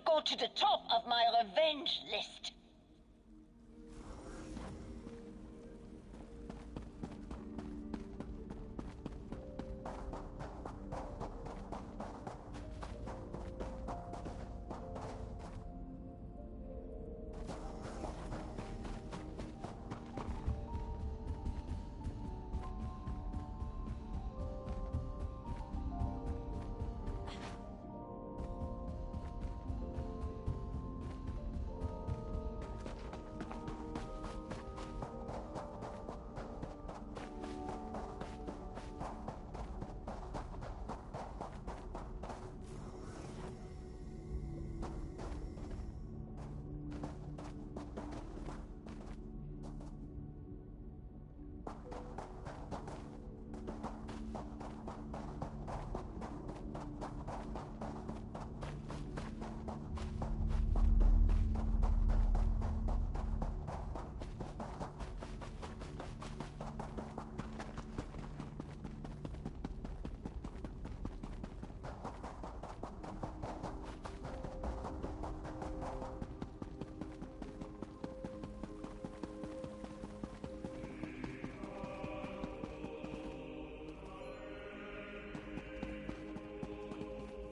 go to the top of my revenge list.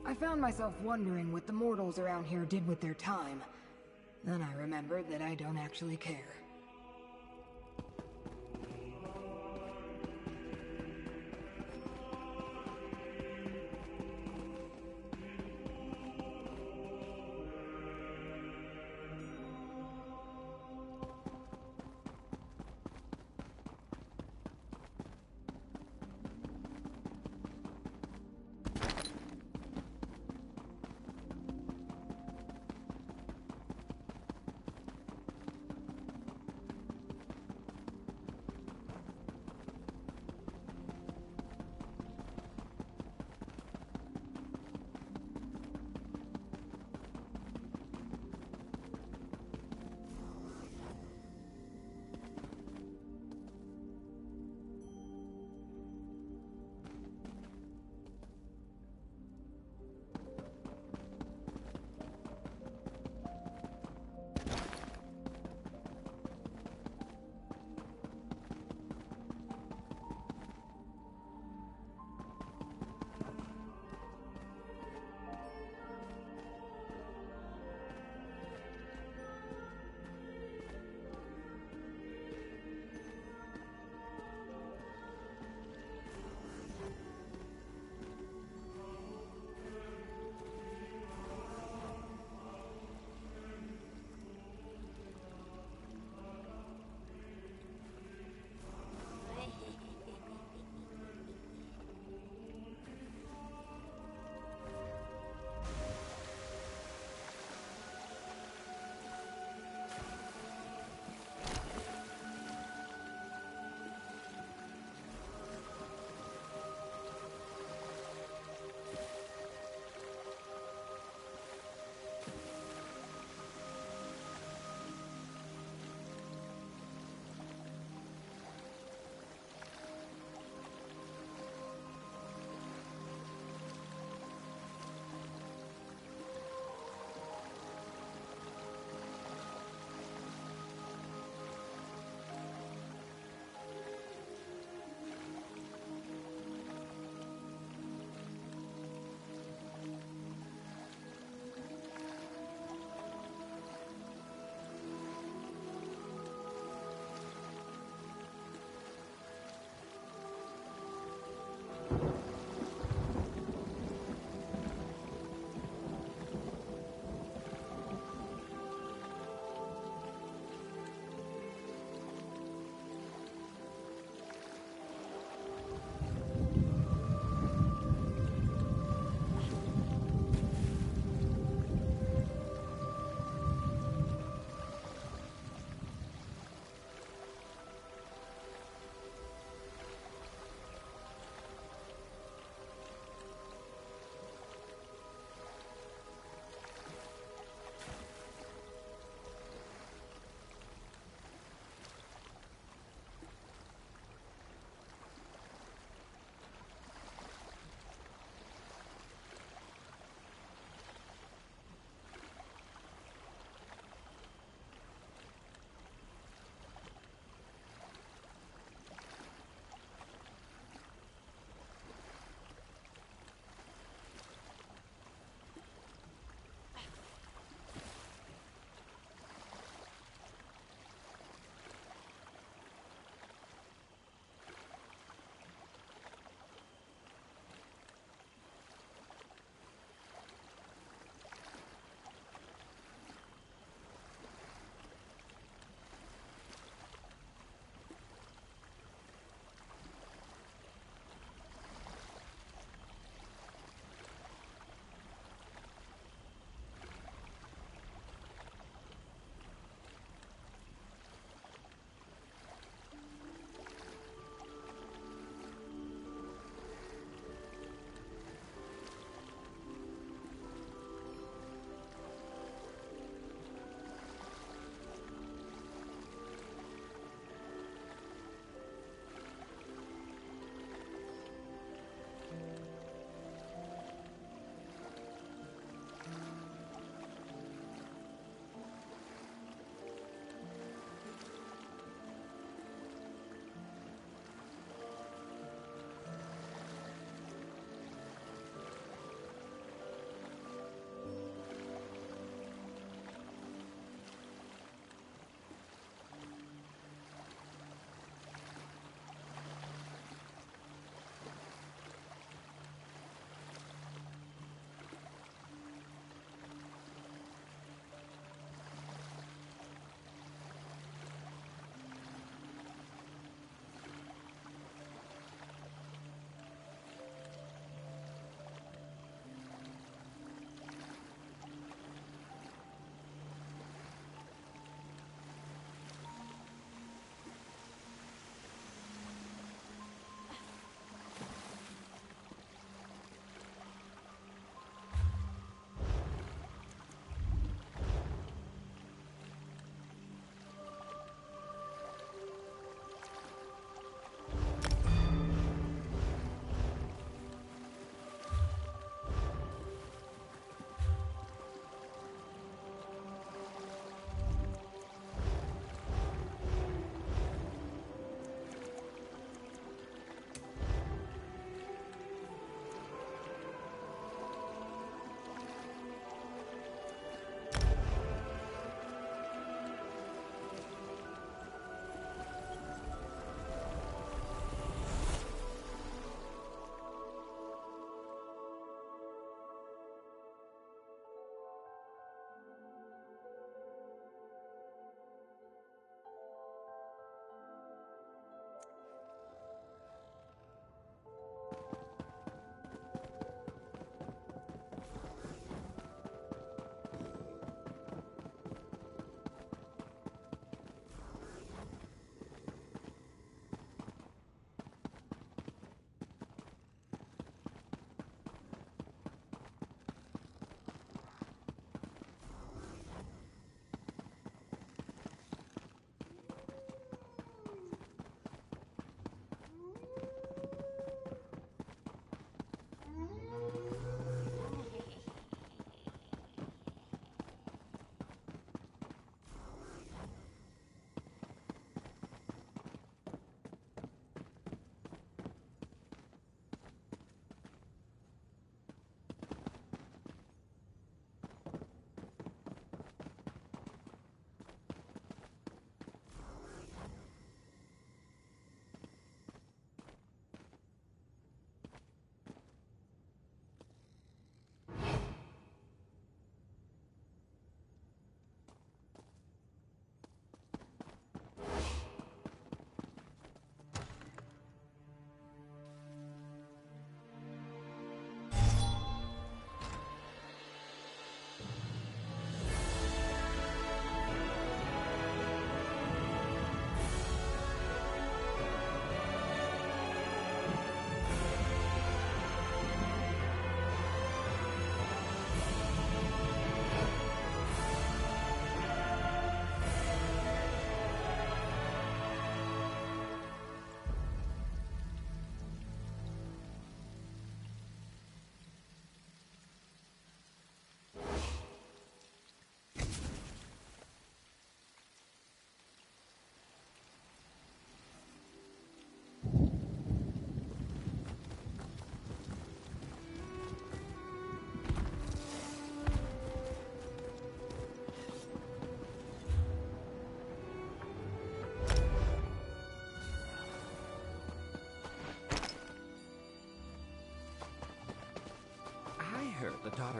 I found myself wondering what the mortals around here did with their time. Then I remembered that I don't actually care.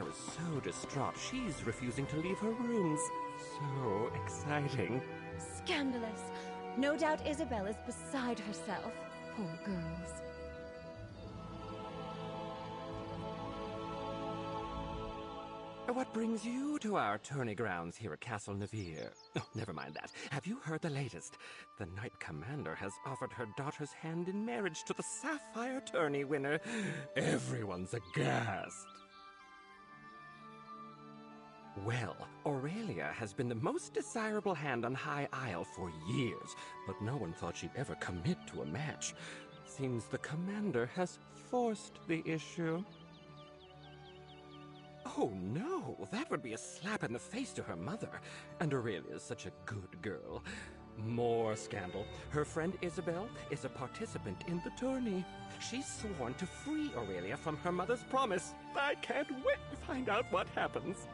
is so distraught, she's refusing to leave her rooms. So exciting. Scandalous. No doubt Isabel is beside herself. Poor girls. What brings you to our tourney grounds here at Castle Navir? Oh, never mind that. Have you heard the latest? The Knight Commander has offered her daughter's hand in marriage to the Sapphire tourney winner. Everyone's aghast. Well, Aurelia has been the most desirable hand on High Isle for years, but no one thought she'd ever commit to a match. Seems the Commander has forced the issue. Oh no, that would be a slap in the face to her mother. And Aurelia is such a good girl. More scandal. Her friend Isabel is a participant in the tourney. She's sworn to free Aurelia from her mother's promise. I can't wait to find out what happens.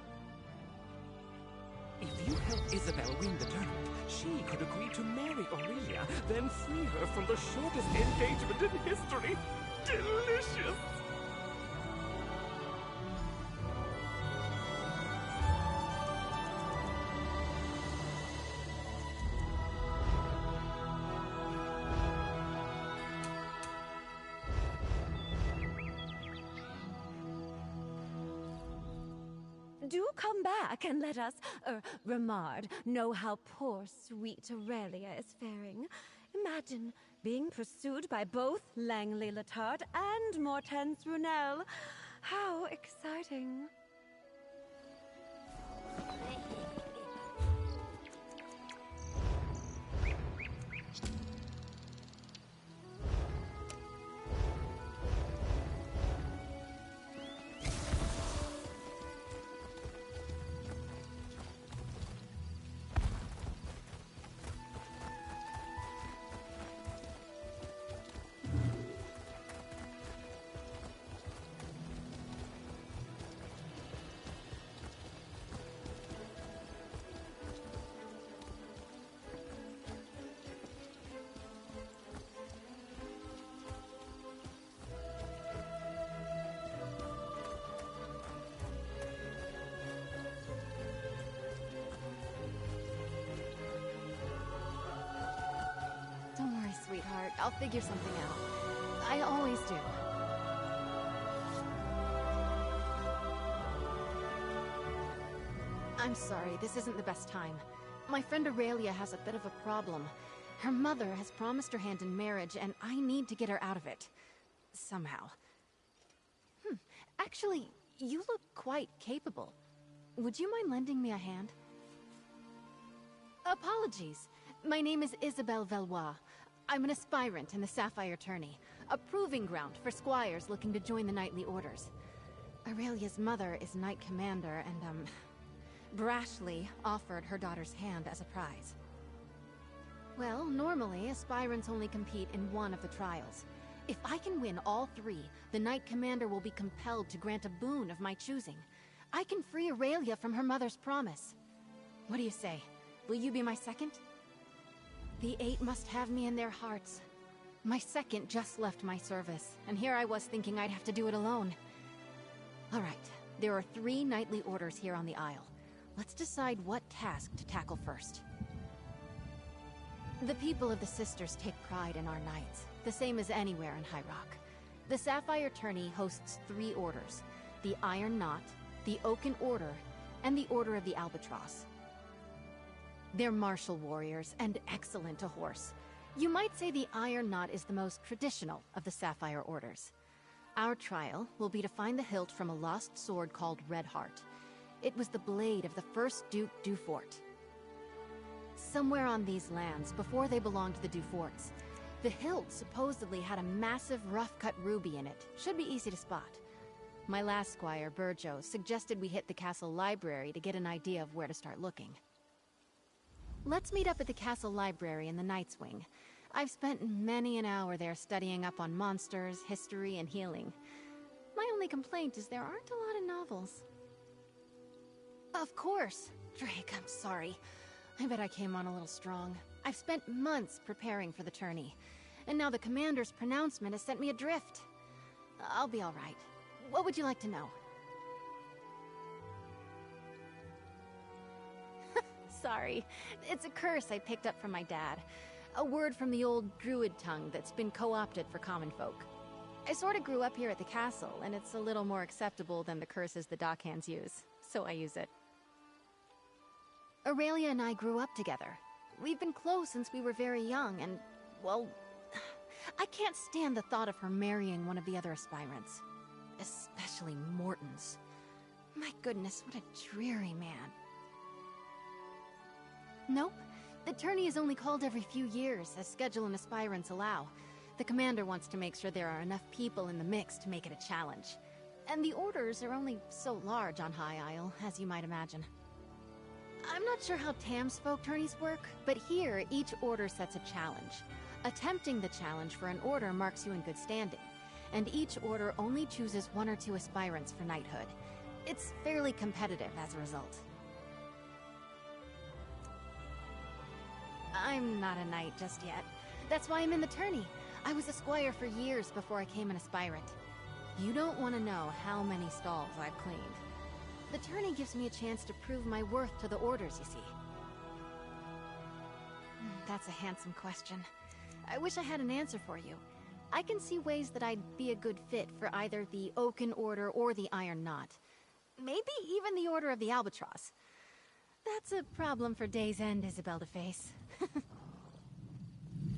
If you help Isabel win the tournament, she could agree to marry Aurelia, then free her from the shortest engagement in history. Delicious! Do come back and let us, Ramard, know how poor, sweet Aurelia is faring. Imagine being pursued by both Langley Letard and Mortense Brunel. How exciting. Don't worry, sweetheart. I'll figure something out. I always do. I'm sorry, this isn't the best time. My friend Aurelia has a bit of a problem. Her mother has promised her hand in marriage, and I need to get her out of it. Somehow. Actually, you look quite capable. Would you mind lending me a hand? Apologies. My name is Isabel Valois. I'm an aspirant in the Sapphire Tourney, a proving ground for squires looking to join the knightly orders. Aurelia's mother is Knight Commander and, brashly offered her daughter's hand as a prize. Well, normally, aspirants only compete in one of the trials. If I can win all three, the Knight Commander will be compelled to grant a boon of my choosing. I can free Aurelia from her mother's promise. What do you say? Will you be my second? The 8 must have me in their hearts. My second just left my service, and here I was thinking I'd have to do it alone. All right, there are 3 knightly orders here on the Isle. Let's decide what task to tackle first. The people of the Sisters take pride in our knights, the same as anywhere in High Rock. The Sapphire Tourney hosts 3 orders: the Iron Knot, the Oaken Order, and the Order of the Albatross. They're martial warriors and excellent to horse. You might say the Iron Knot is the most traditional of the Sapphire Orders. Our trial will be to find the hilt from a lost sword called Redheart. It was the blade of the first Duke Dufort. Somewhere on these lands, before they belonged to the Duforts, the hilt supposedly had a massive rough-cut ruby in it. Should be easy to spot. My last squire, Burjo, suggested we hit the castle library to get an idea of where to start looking. Let's meet up at the castle library in the Knight's Wing. I've spent many an hour there studying up on monsters, history, and healing. My only complaint is there aren't a lot of novels. Of course. Drake, I'm sorry. I bet I came on a little strong. I've spent months preparing for the tourney, and now the commander's pronouncement has sent me adrift. I'll be all right. What would you like to know? sorry. It's a curse I picked up from my dad. A word from the old druid tongue that's been co-opted for common folk. I sort of grew up here at the castle, and it's a little more acceptable than the curses the dockhands use, so I use it. Aurelia and I grew up together. We've been close since we were very young, and, well, I can't stand the thought of her marrying one of the other aspirants. Especially Morton's. My goodness, what a dreary man. Nope. The tourney is only called every few years, as schedule and aspirants allow. The commander wants to make sure there are enough people in the mix to make it a challenge. And the orders are only so large on High Isle, as you might imagine. I'm not sure how Tam's folk tourneys work, but here, each order sets a challenge. Attempting the challenge for an order marks you in good standing, and each order only chooses 1 or 2 aspirants for knighthood. It's fairly competitive as a result. I'm not a knight just yet. That's why I'm in the tourney. I was a squire for years before I came an aspirant. You don't want to know how many stalls I've cleaned. The tourney gives me a chance to prove my worth to the orders, you see. That's a handsome question. I wish I had an answer for you. I can see ways that I'd be a good fit for either the Oaken Order or the Iron Knot. Maybe even the Order of the Albatross. That's a problem for Day's End, Isabel to face.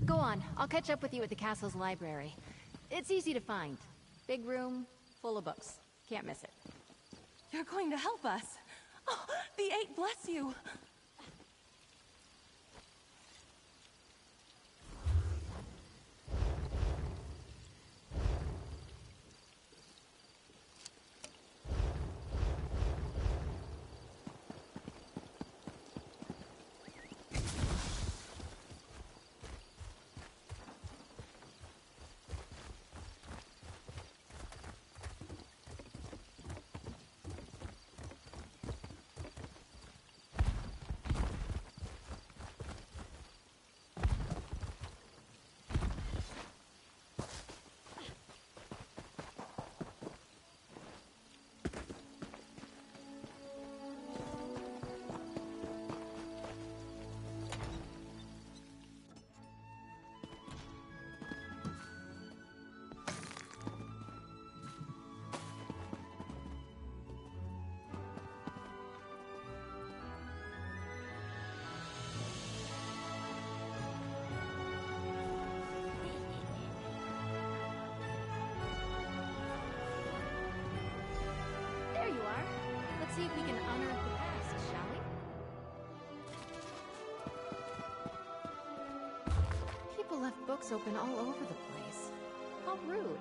Go on, I'll catch up with you at the castle's library. It's easy to find. Big room, full of books. Can't miss it. You're going to help us. Oh, the 8 bless you. There you are. Let's see if we can unearth the past, shall we? People left books open all over the place. How rude.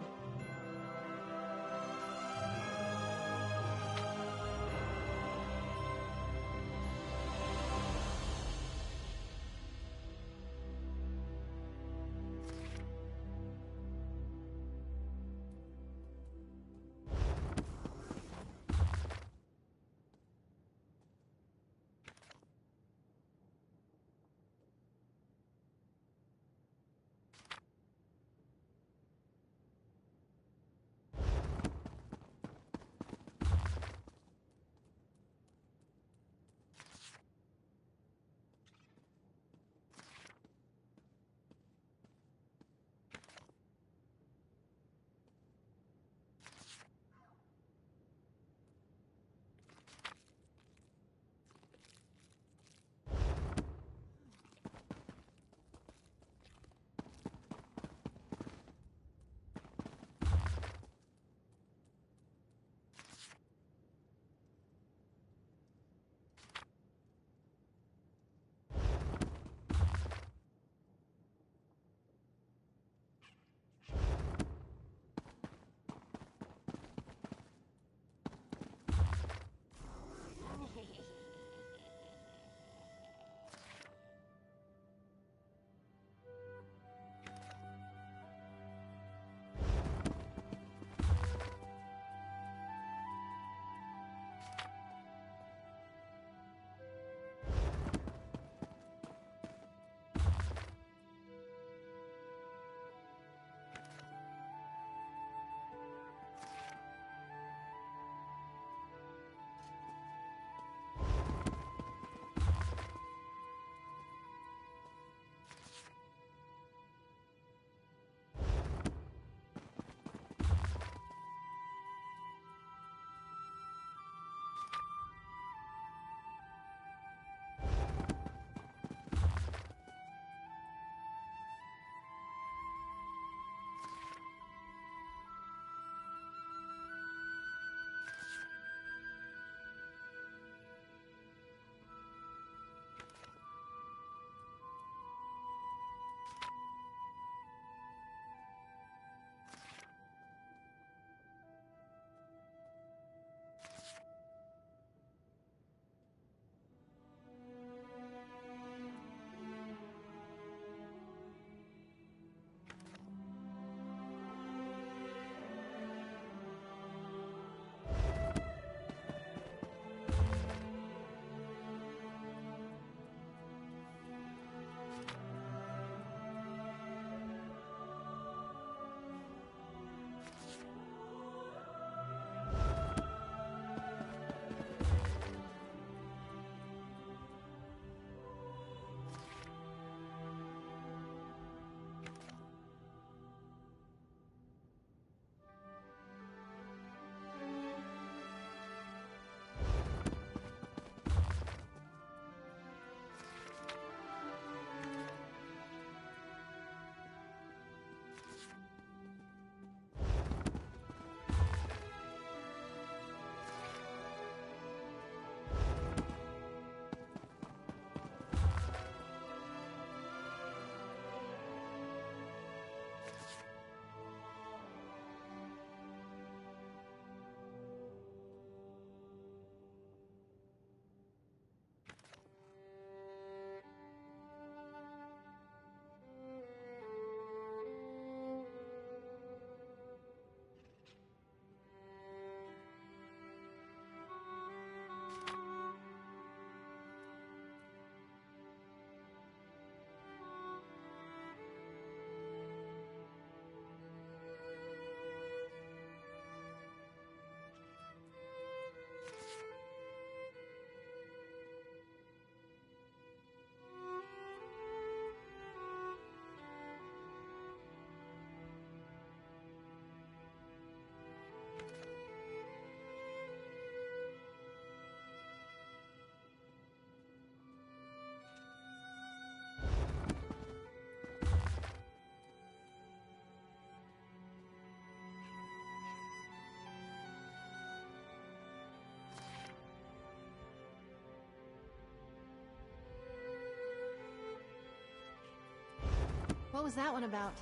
was that one about?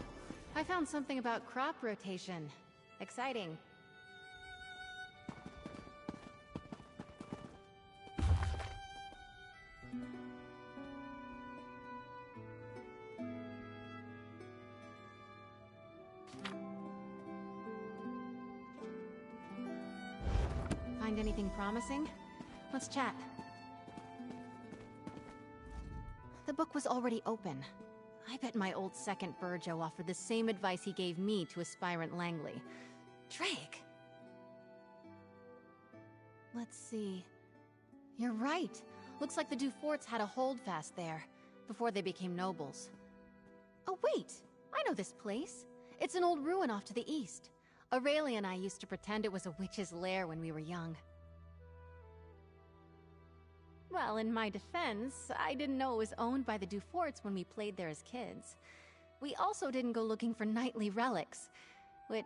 I found something about crop rotation. Exciting. Find anything promising? Let's chat. The book was already open. I bet my old second Burjo offered the same advice he gave me to aspirant Langley. Drake! Let's see. You're right. Looks like the Duforts had a holdfast there, before they became nobles. Oh wait! I know this place. It's an old ruin off to the east. Aurelia and I used to pretend it was a witch's lair when we were young. Well, in my defense, I didn't know it was owned by the Duforts when we played there as kids. We also didn't go looking for knightly relics, which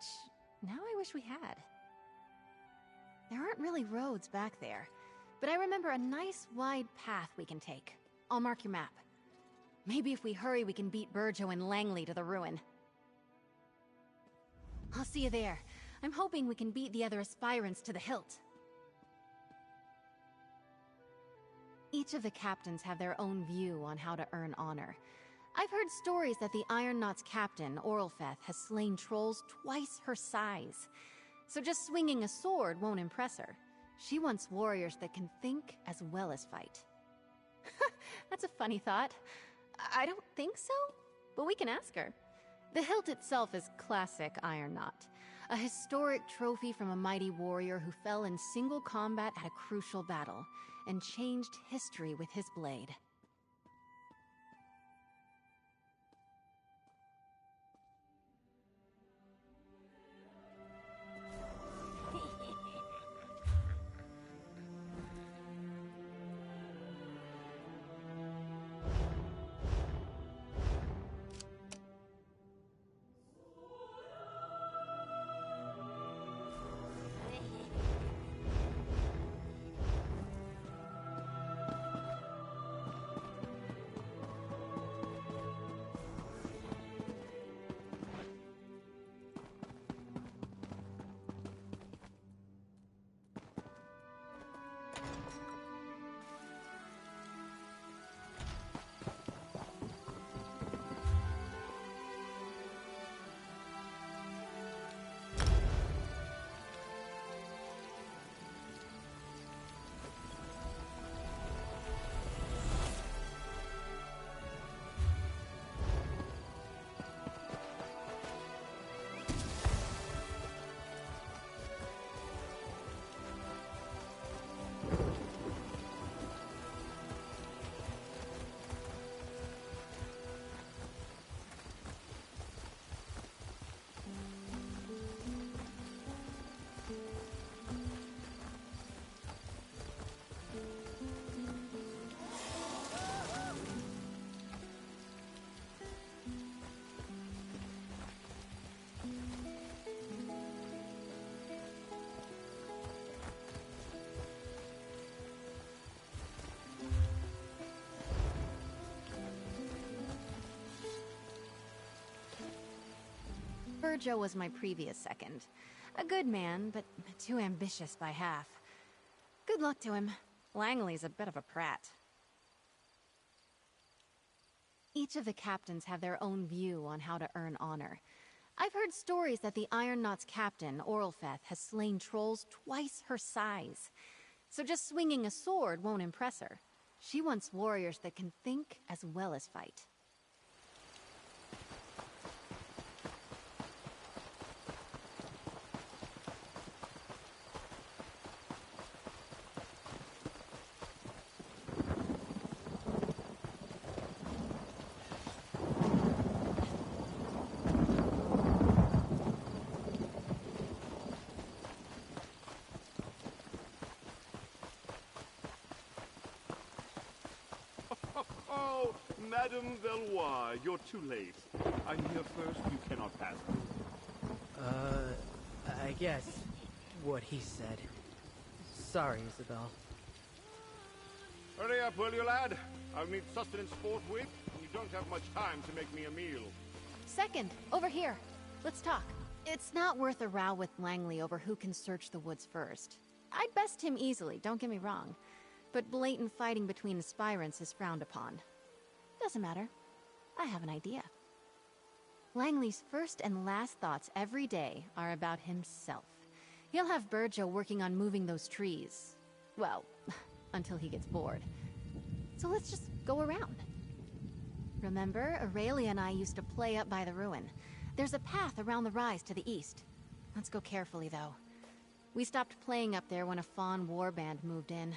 now I wish we had. There aren't really roads back there, but I remember a nice wide path we can take. I'll mark your map. Maybe if we hurry we can beat Burjo and Langley to the ruin. I'll see you there. I'm hoping we can beat the other aspirants to the hilt. Each of the captains have their own view on how to earn honor. I've heard stories that the Iron Knot's captain, Oralfeth, has slain trolls twice her size. So just swinging a sword won't impress her. She wants warriors that can think as well as fight. That's a funny thought. I don't think so, but we can ask her. The hilt itself is classic Iron Knot, a historic trophy from a mighty warrior who fell in single combat at a crucial battle and changed history with his blade. Burjo was my previous second. A good man, but too ambitious by half. Good luck to him. Langley's a bit of a prat. Each of the captains have their own view on how to earn honor. I've heard stories that the Iron Knot's captain, Oralfeth, has slain trolls twice her size. So just swinging a sword won't impress her. She wants warriors that can think as well as fight. Madame Valois, you're too late. I'm here first, you cannot pass through. I guess what he said. Sorry, Isabel. Hurry up, will you, lad? I'll need sustenance forthwith, and you don't have much time to make me a meal. Second, over here. Let's talk. It's not worth a row with Langley over who can search the woods first. I'd best him easily, don't get me wrong. But blatant fighting between aspirants is frowned upon. Doesn't matter. I have an idea. Langley's first and last thoughts every day are about himself. He'll have Burjo working on moving those trees. Well, until he gets bored. So let's just go around. Remember, Aurelia and I used to play up by the ruin. There's a path around the rise to the east. Let's go carefully, though. We stopped playing up there when a Fawn warband moved in.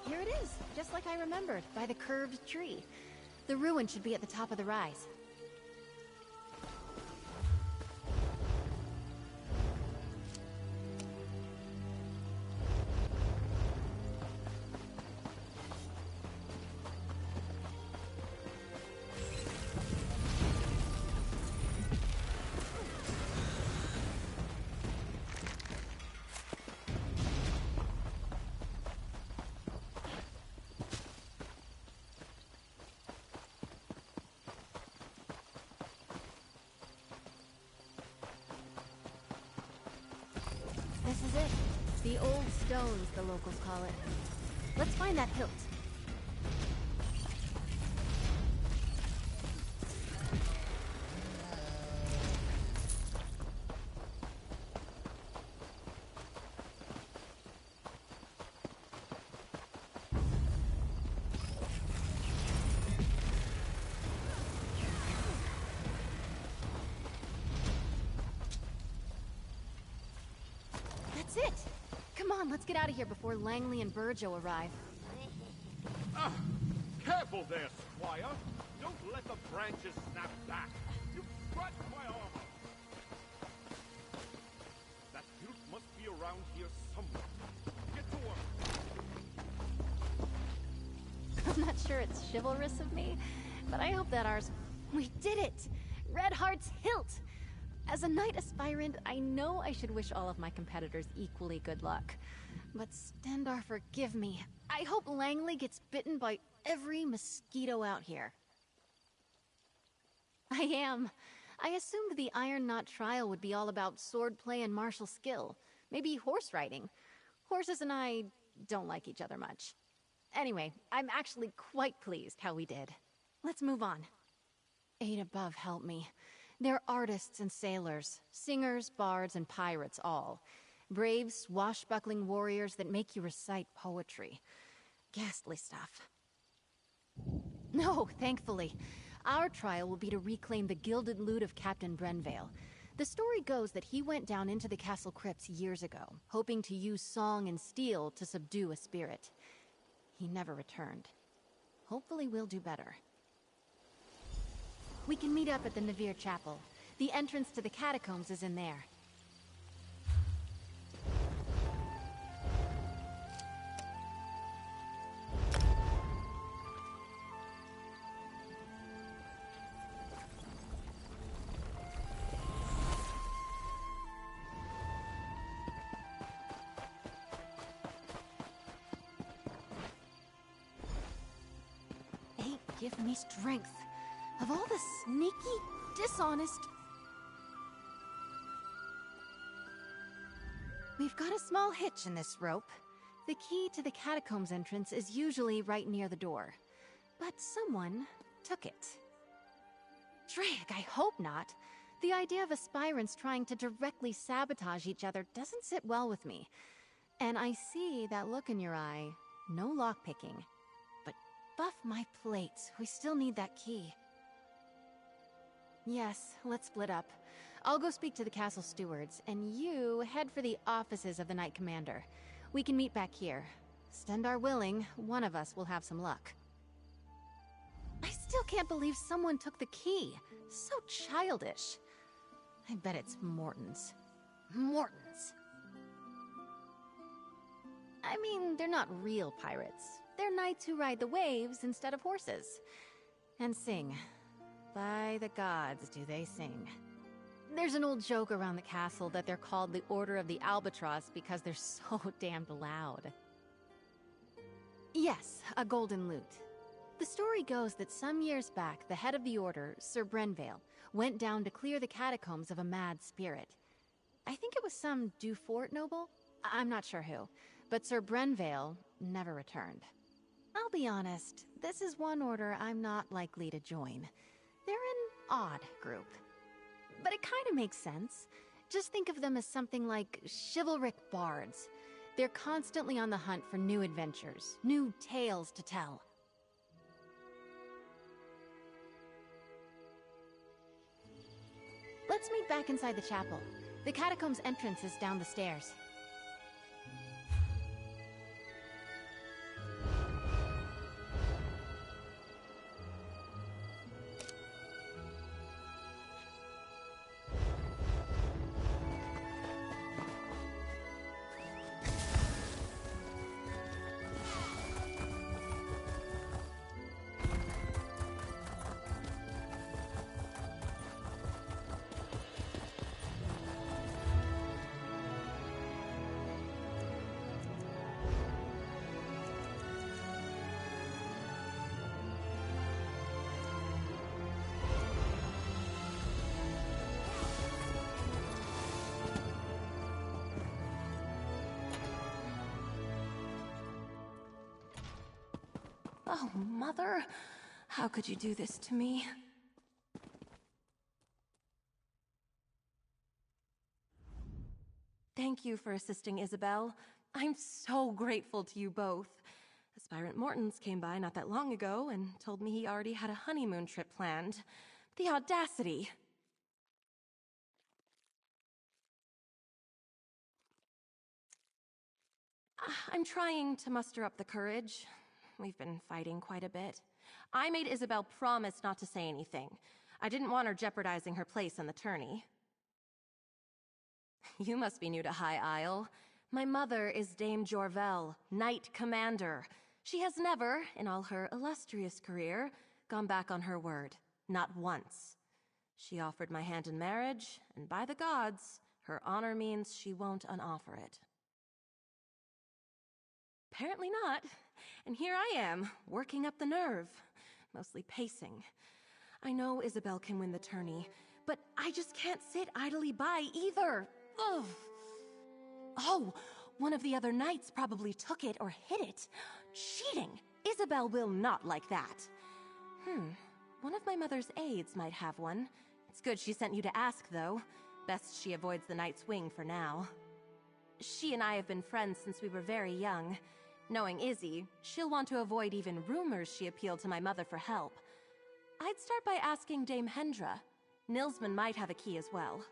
Here it is, just like I remembered, by the curved tree. The ruin should be at the top of the rise. This is it. The old stones, the locals call it. Let's find that hilt. That's it! Come on, let's get out of here before Langley and Burjo arrive. Careful there, Squire! Don't let the branches snap back! You scratched my armor! That hilt must be around here somewhere. Get to work! I'm not sure it's chivalrous of me, but I hope that ours... We did it! Red Heart's hilt! As a knight aspirant, I know I should wish all of my competitors equally good luck. But Stendarr, forgive me. I hope Langley gets bitten by every mosquito out here. I am. I assumed the Iron Knot trial would be all about swordplay and martial skill. Maybe horse riding. Horses and I don't like each other much. Anyway, I'm actually quite pleased how we did. Let's move on. Eight above, help me. They're artists and sailors, singers, bards, and pirates all. Brave, swashbuckling warriors that make you recite poetry. Ghastly stuff. No, thankfully. Our trial will be to reclaim the gilded loot of Captain Brenvale. The story goes that he went down into the castle crypts years ago, hoping to use song and steel to subdue a spirit. He never returned. Hopefully we'll do better. We can meet up at the Navir Chapel. The entrance to the catacombs is in there. Eight, give me strength. Of all the sneaky, dishonest... We've got a small hitch in this rope. The key to the catacombs entrance is usually right near the door. But someone took it. Drake, I hope not. The idea of aspirants trying to directly sabotage each other doesn't sit well with me. And I see that look in your eye. No lockpicking. But buff my plates. We still need that key. Yes, let's split up. I'll go speak to the castle stewards, and you head for the offices of the Knight Commander. We can meet back here. Stendar willing, one of us will have some luck. I still can't believe someone took the key. So childish. I bet it's Morton's. Morton's. I mean, they're not real pirates. They're knights who ride the waves instead of horses. And sing. By the gods, do they sing. There's an old joke around the castle that they're called the Order of the Albatross because they're so damned loud. Yes, a golden lute. The story goes that some years back, the head of the order, Sir Brenvale, went down to clear the catacombs of a mad spirit. I think it was some Dufort noble? I'm not sure who, but Sir Brenvale never returned. I'll be honest, this is one order I'm not likely to join. They're an odd group. But it kind of makes sense. Just think of them as something like chivalric bards. They're constantly on the hunt for new adventures, new tales to tell. Let's meet back inside the chapel. The catacombs entrance is down the stairs. Oh, Mother. How could you do this to me? Thank you for assisting Isabel. I'm so grateful to you both. Aspirant Mortons came by not that long ago and told me he already had a honeymoon trip planned. The audacity! I'm trying to muster up the courage. We've been fighting quite a bit. I made Isabel promise not to say anything. I didn't want her jeopardizing her place in the tourney. You must be new to High Isle. My mother is Dame Jorvel, Knight Commander. She has never, in all her illustrious career, gone back on her word. Not once. She offered my hand in marriage, and by the gods, her honor means she won't unoffer it. Apparently not. And here I am, working up the nerve. Mostly pacing. I know Isabel can win the tourney, but I just can't sit idly by either. Ugh. Oh, one of the other knights probably took it or hid it. Cheating! Isabel will not like that. One of my mother's aides might have one. It's good she sent you to ask, though. Best she avoids the Knight's Wing for now. She and I have been friends since we were very young. Knowing Izzy, she'll want to avoid even rumors she appealed to my mother for help. I'd start by asking Dame Hendra. Nilsman might have a key as well.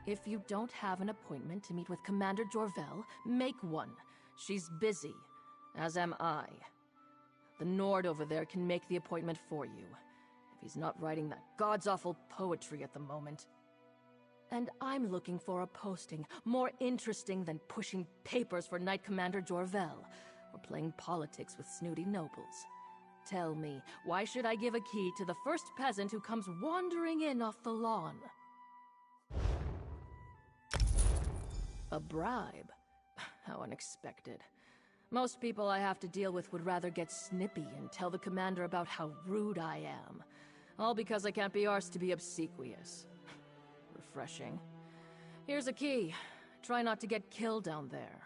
If you don't have an appointment to meet with Commander Jorvel, make one. She's busy, as am I. The Nord over there can make the appointment for you, if he's not writing that god's-awful poetry at the moment. And I'm looking for a posting more interesting than pushing papers for Knight Commander Jorvel, or playing politics with snooty nobles. Tell me, why should I give a key to the first peasant who comes wandering in off the lawn? A bribe? How unexpected. Most people I have to deal with would rather get snippy and tell the commander about how rude I am. All because I can't be arsed to be obsequious. Refreshing. Here's a key. Try not to get killed down there.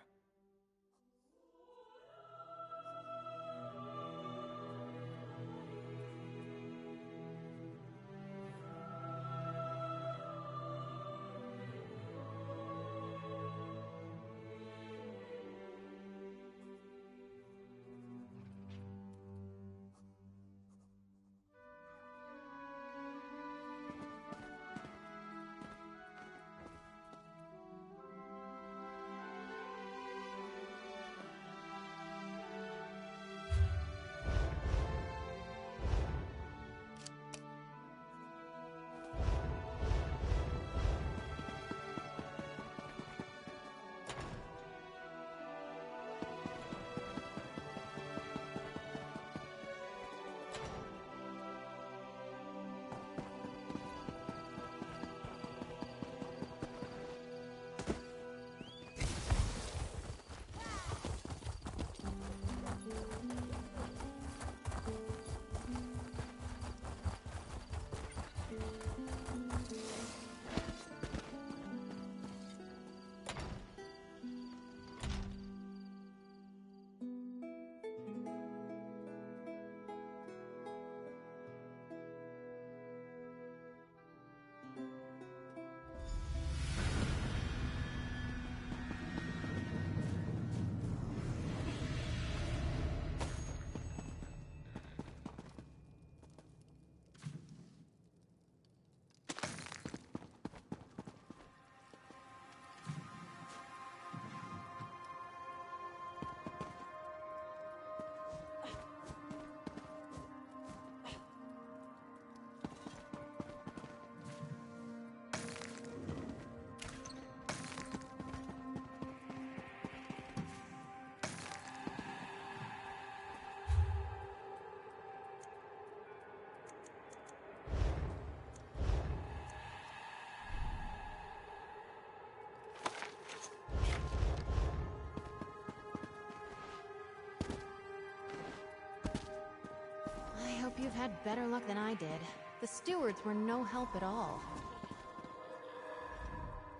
I hope you've had better luck than I did. The stewards were no help at all.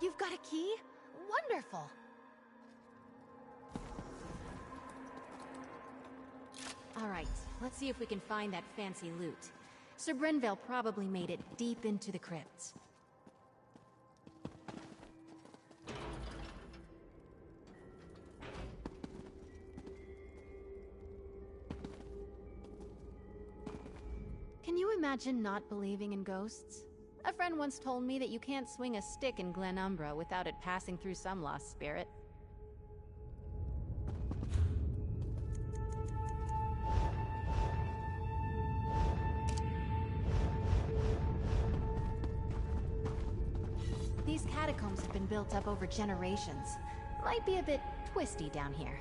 You've got a key? Wonderful! Alright, let's see if we can find that fancy loot. Sir Brenvale probably made it deep into the crypts. Can you imagine not believing in ghosts? A friend once told me that you can't swing a stick in Glen Umbra without it passing through some lost spirit. These catacombs have been built up over generations. Might be a bit twisty down here.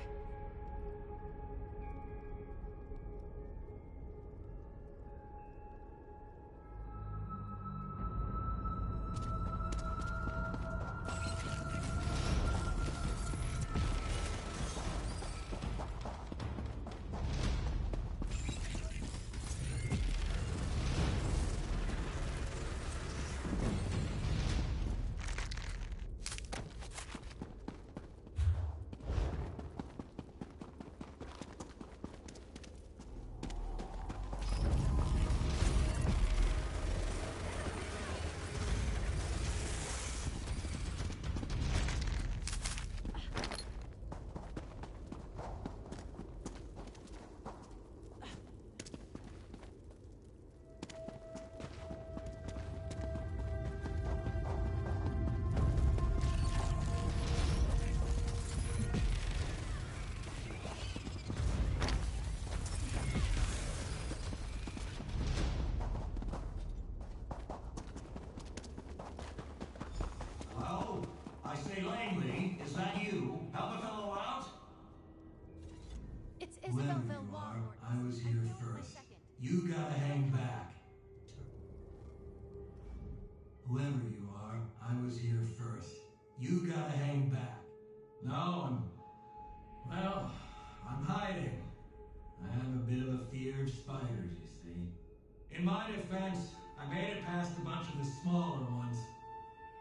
In my defense, I made it past a bunch of the smaller ones.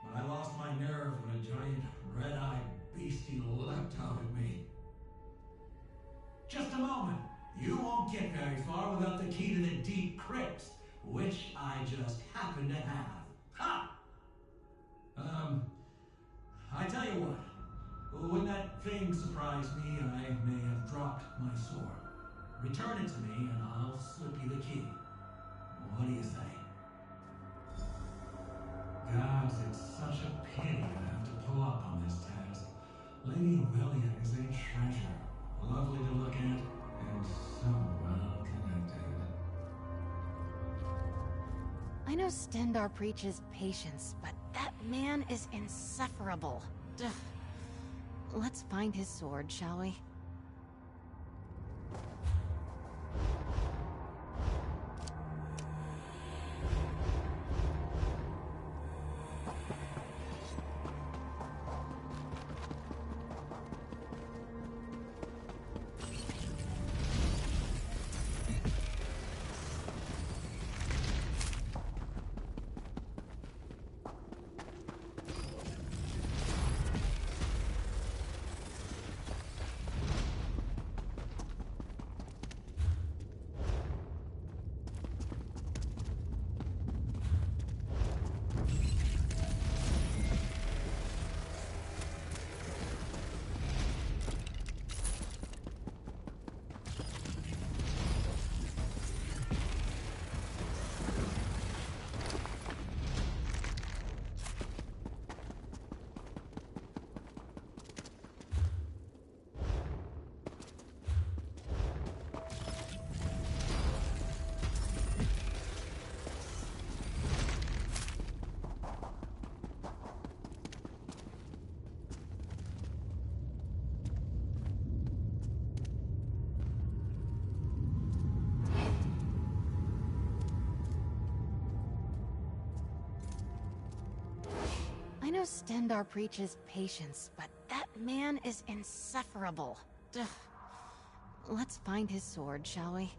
But I lost my nerve when a giant, red-eyed beastie leapt out at me. Just a moment. You won't get very far without the key to the deep crypts, which I just happen to have. Ha! I tell you what. When that thing surprised me, I may have dropped my sword. Return it to me, and I'll slip you the key. What do you say? Gods, it's such a pity to have to pull up on this task. Lady Aurelia is a treasure. Lovely to look at, and so well connected. I know Stendar preaches patience, but that man is insufferable. Ugh. Let's find his sword, shall we? I know Stendar preaches patience, but that man is insufferable. Ugh. Let's find his sword, shall we?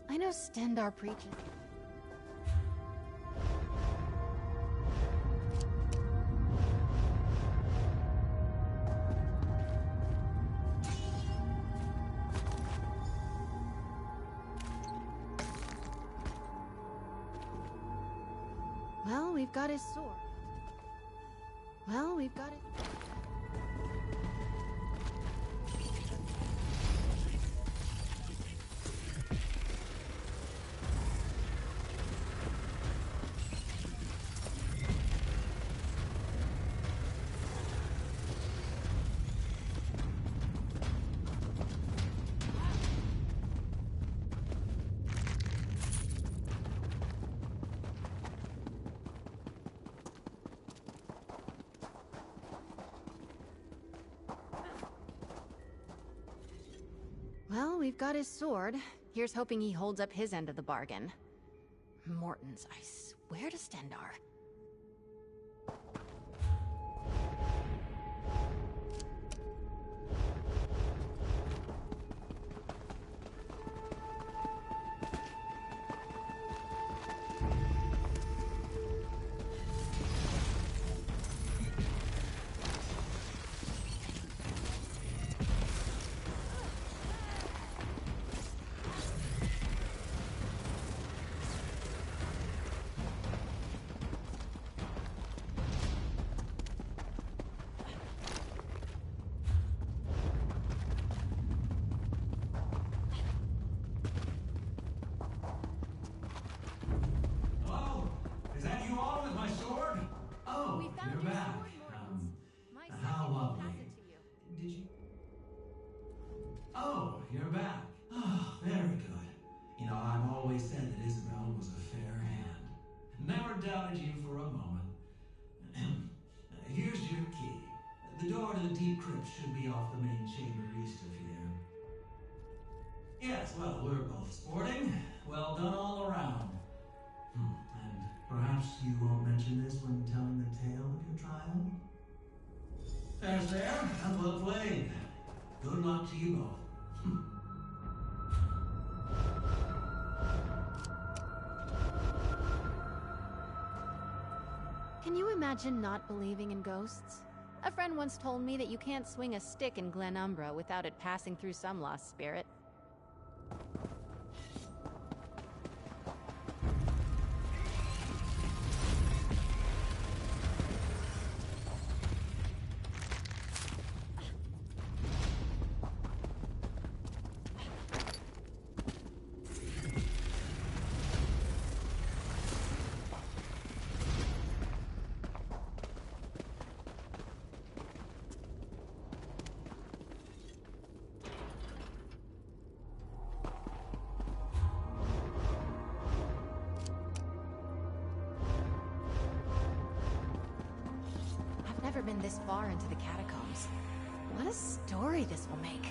I know Stendar preaches. Well, we've got his sword. Well, we've got it. Well, we've got his sword. Here's hoping he holds up his end of the bargain. Mortons, I swear to Stendar. should be off the main chamber east of here. Yes, well, we're both sporting. Well done all around. And perhaps you won't mention this when telling the tale of your trial? There's there, and well played. Good luck to you both. Can you imagine not believing in ghosts? A friend once told me that you can't swing a stick in Glenumbra without it passing through some lost spirit. I've never been this far into the catacombs. What a story this will make.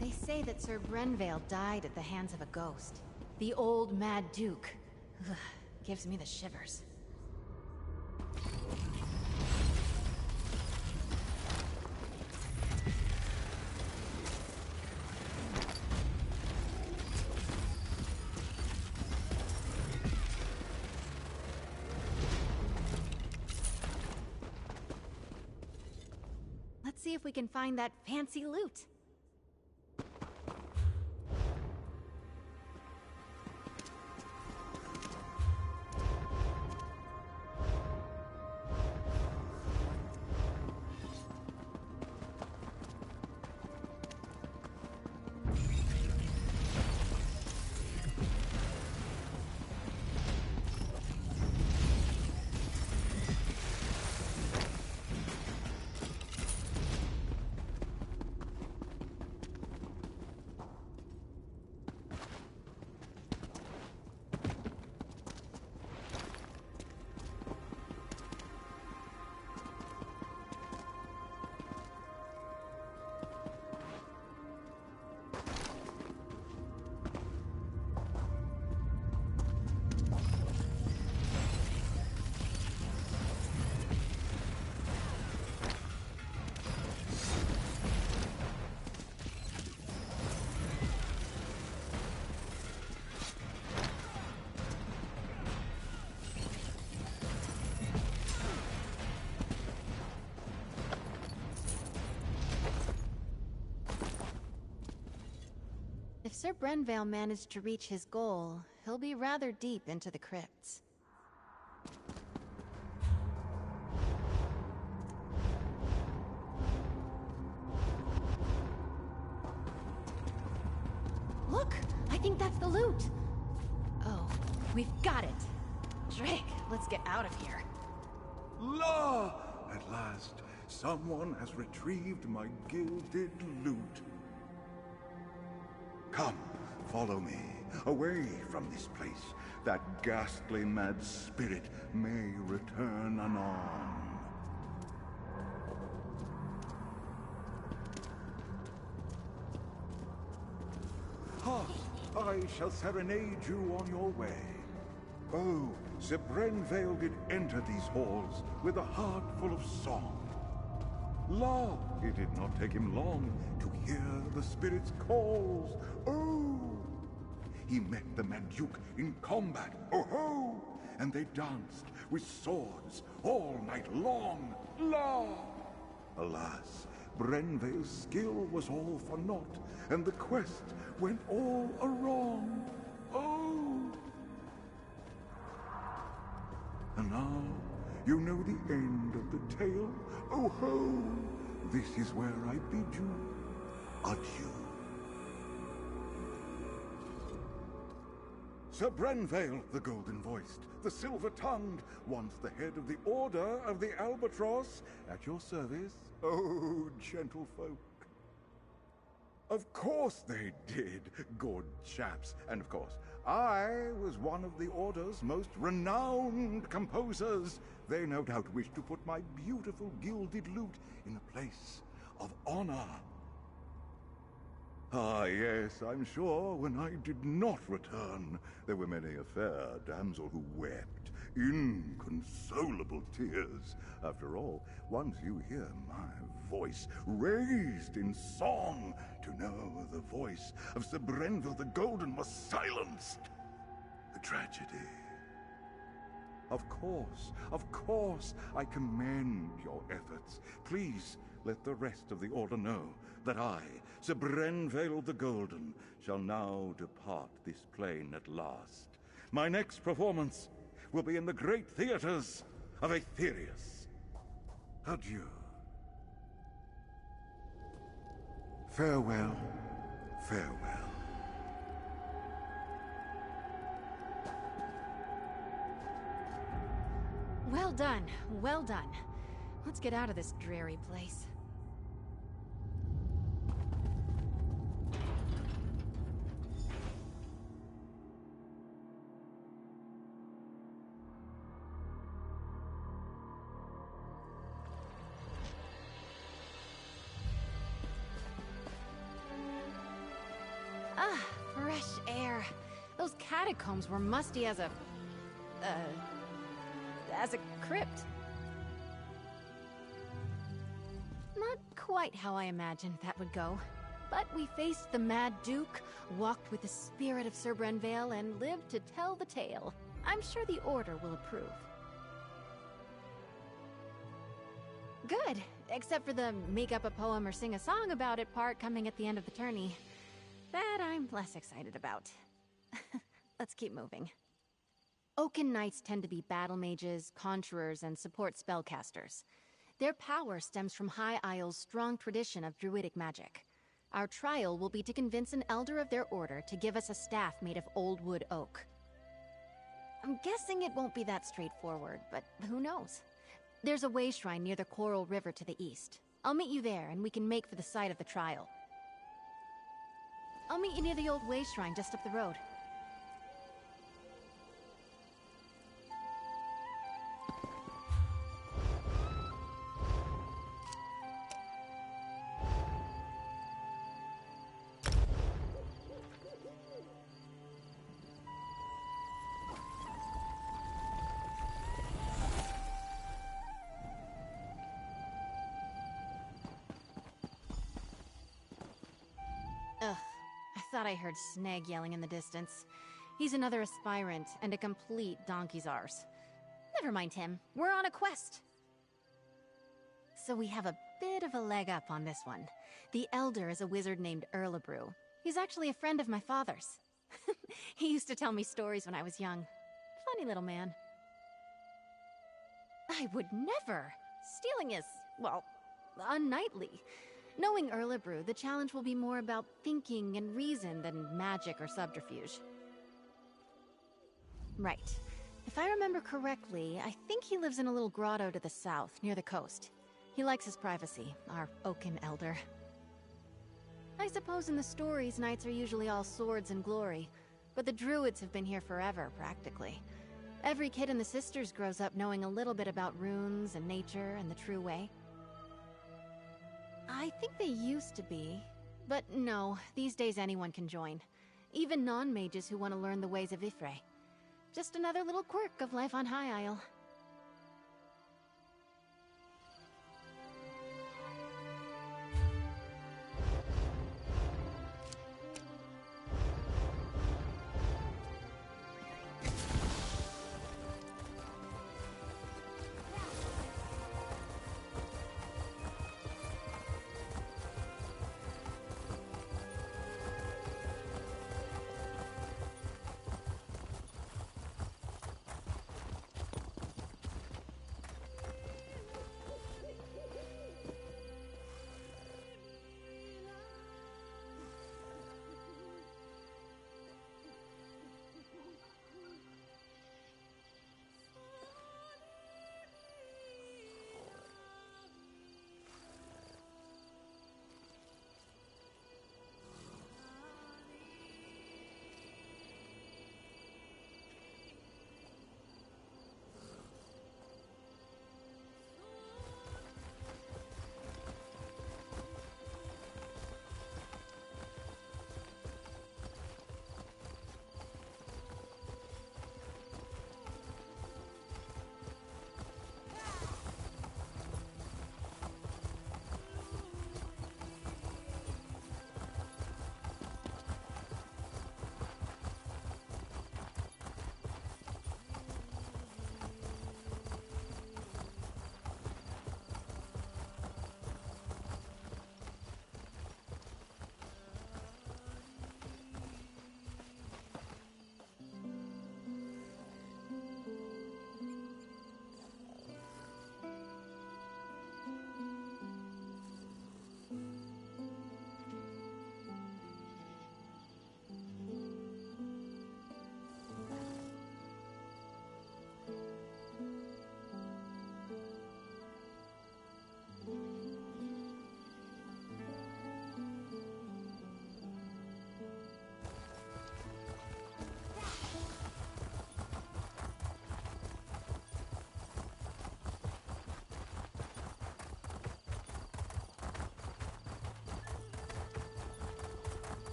They say that Sir Brenvale died at the hands of a ghost. The old Mad Duke. Ugh, gives me the shivers. Let's see if we can find that fancy loot. Sir Brenvale managed to reach his goal, he'll be rather deep into the crypts. Look! I think that's the loot! Oh, we've got it! Drake, let's get out of here. La! At last, someone has retrieved my gilded loot. Come, follow me, away from this place, that ghastly mad spirit may return anon. Ha! I shall serenade you on your way. Oh, Sir Brenvale did enter these halls with a heart full of song. La! It did not take him long to hear the spirit's calls. Oh! He met the Mad Duke in combat. Oh ho! And they danced with swords all night long. La! Alas, Brenvale's skill was all for naught, and the quest went all awrong. Oh! And now, you know the end of the tale. Oh ho! This is where I bid you adieu. Sir Brenvale, the golden-voiced, the silver-tongued, once the head of the Order of the Albatross, at your service. Oh, gentlefolk. Of course they did, good chaps. And of course, I was one of the Order's most renowned composers. They no doubt wish to put my beautiful gilded lute in a place of honor. Ah, yes, I'm sure when I did not return, there were many a fair damsel who wept inconsolable tears. After all, once you hear my voice raised in song, to know the voice of Sir Brenvale the Golden was silenced. A tragedy. Of course, I commend your efforts. Please let the rest of the Order know that I, Sir Brenvale the Golden, shall now depart this plane at last. My next performance will be in the great theaters of Aetherius. Adieu. Farewell, farewell. Well done, well done. Let's get out of this dreary place. Ah, fresh air. Those catacombs were musty as a crypt. Not quite how I imagined that would go. But we faced the Mad Duke, walked with the spirit of Sir Brenvale, and lived to tell the tale. I'm sure the Order will approve. Good, except for the make up a poem or sing a song about it part coming at the end of the tourney. That I'm less excited about. Let's keep moving. Oaken Knights tend to be battle mages, conjurers, and support spellcasters. Their power stems from High Isle's strong tradition of druidic magic. Our trial will be to convince an elder of their order to give us a staff made of old wood oak. I'm guessing it won't be that straightforward, but who knows? There's a way shrine near the Coral River to the east. I'll meet you there, and we can make for the site of the trial. I'll meet you near the old way shrine just up the road. Ugh, I thought I heard Snag yelling in the distance. He's another aspirant, and a complete donkey's arse. Never mind him, we're on a quest! So we have a bit of a leg up on this one. The Elder is a wizard named Erlebrew. He's actually a friend of my father's. He used to tell me stories when I was young. Funny little man. I would never! Stealing is, well, unknightly. Knowing Erlebrew, the challenge will be more about thinking and reason than magic or subterfuge. Right. If I remember correctly, I think he lives in a little grotto to the south, near the coast. He likes his privacy, our Oaken Elder. I suppose in the stories, knights are usually all swords and glory, but the druids have been here forever, practically. Every kid in the Sisters grows up knowing a little bit about runes and nature and the true way. I think they used to be, but no, these days anyone can join. Even non-mages who want to learn the ways of Ifre. Just another little quirk of life on High Isle.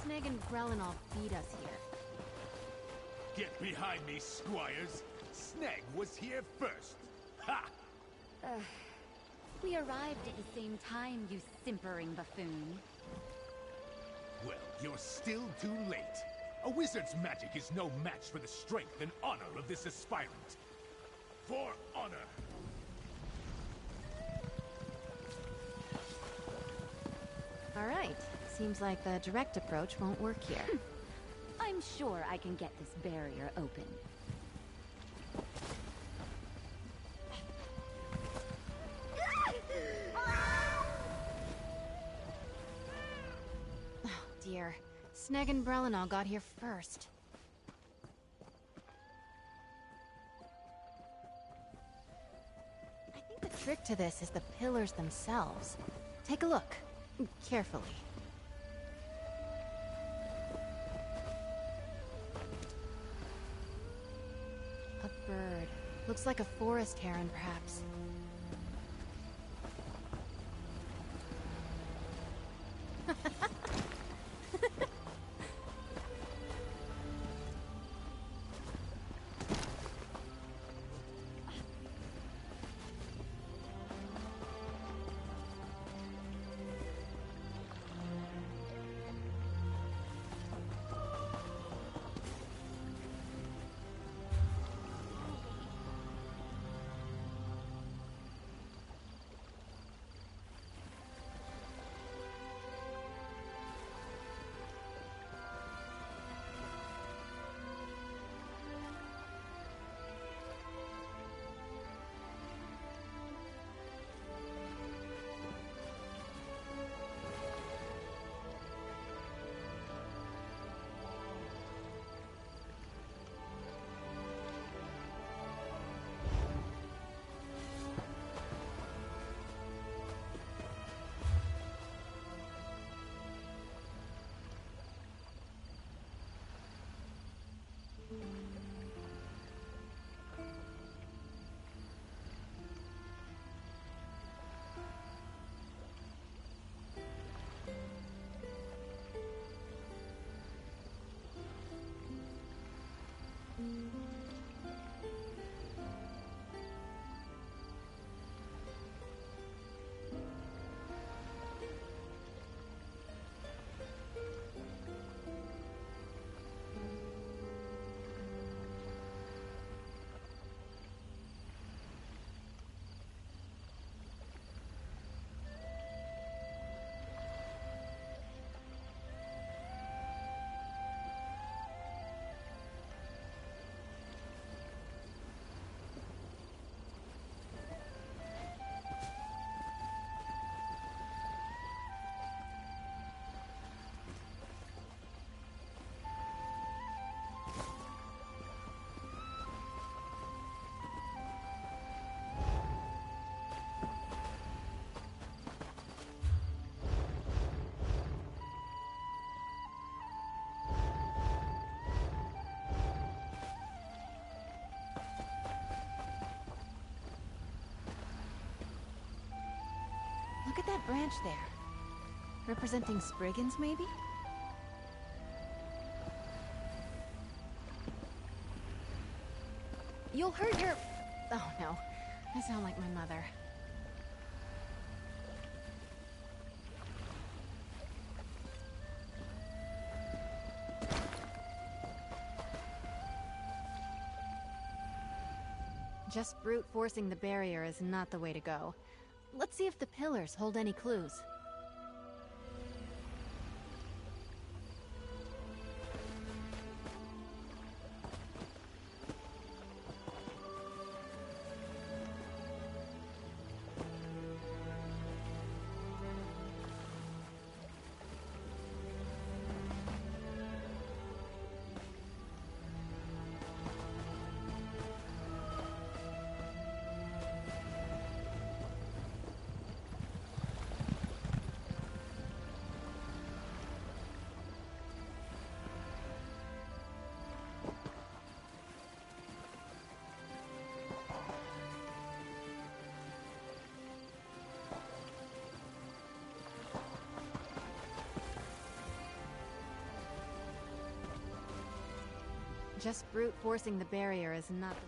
Sneg and Grelinol beat us here. Get behind me, squires! Sneg was here first! Ha! We arrived at the same time, you simpering buffoon. Well, you're still too late. A wizard's magic is no match for the strength and honor of this aspirant. For honor! All right. Seems like the direct approach won't work here. I'm sure I can get this barrier open. Oh, dear. Sneg and Brelinol got here first. I think the trick to this is the pillars themselves. Take a look. Carefully. A bird. Looks like a forest heron, perhaps. Look at that branch there. Representing Spriggans, maybe? You'll hurt your... Oh no, I sound like my mother. Just brute forcing the barrier is not the way to go. Let's see if the pillars hold any clues. Just brute forcing the barrier is not the...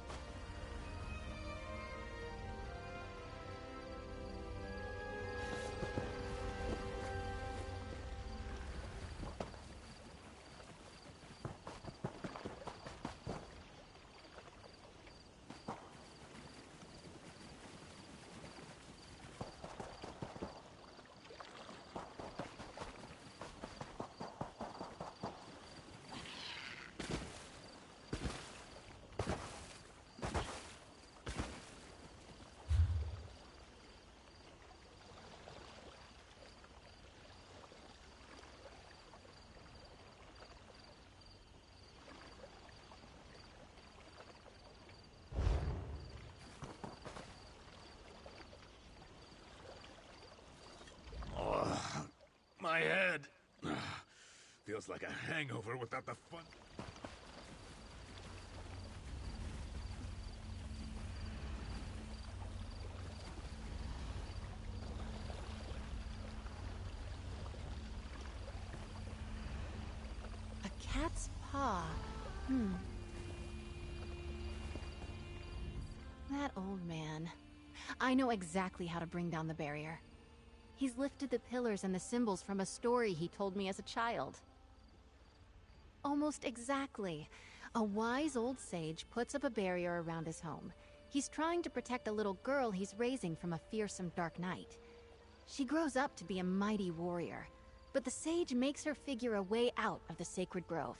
My head. Feels like a hangover without the fun. A cat's paw. That old man. I know exactly how to bring down the barrier. He's lifted the pillars and the symbols from a story he told me as a child. Almost exactly. A wise old sage puts up a barrier around his home. He's trying to protect a little girl he's raising from a fearsome dark knight. She grows up to be a mighty warrior, but the sage makes her figure a way out of the sacred grove.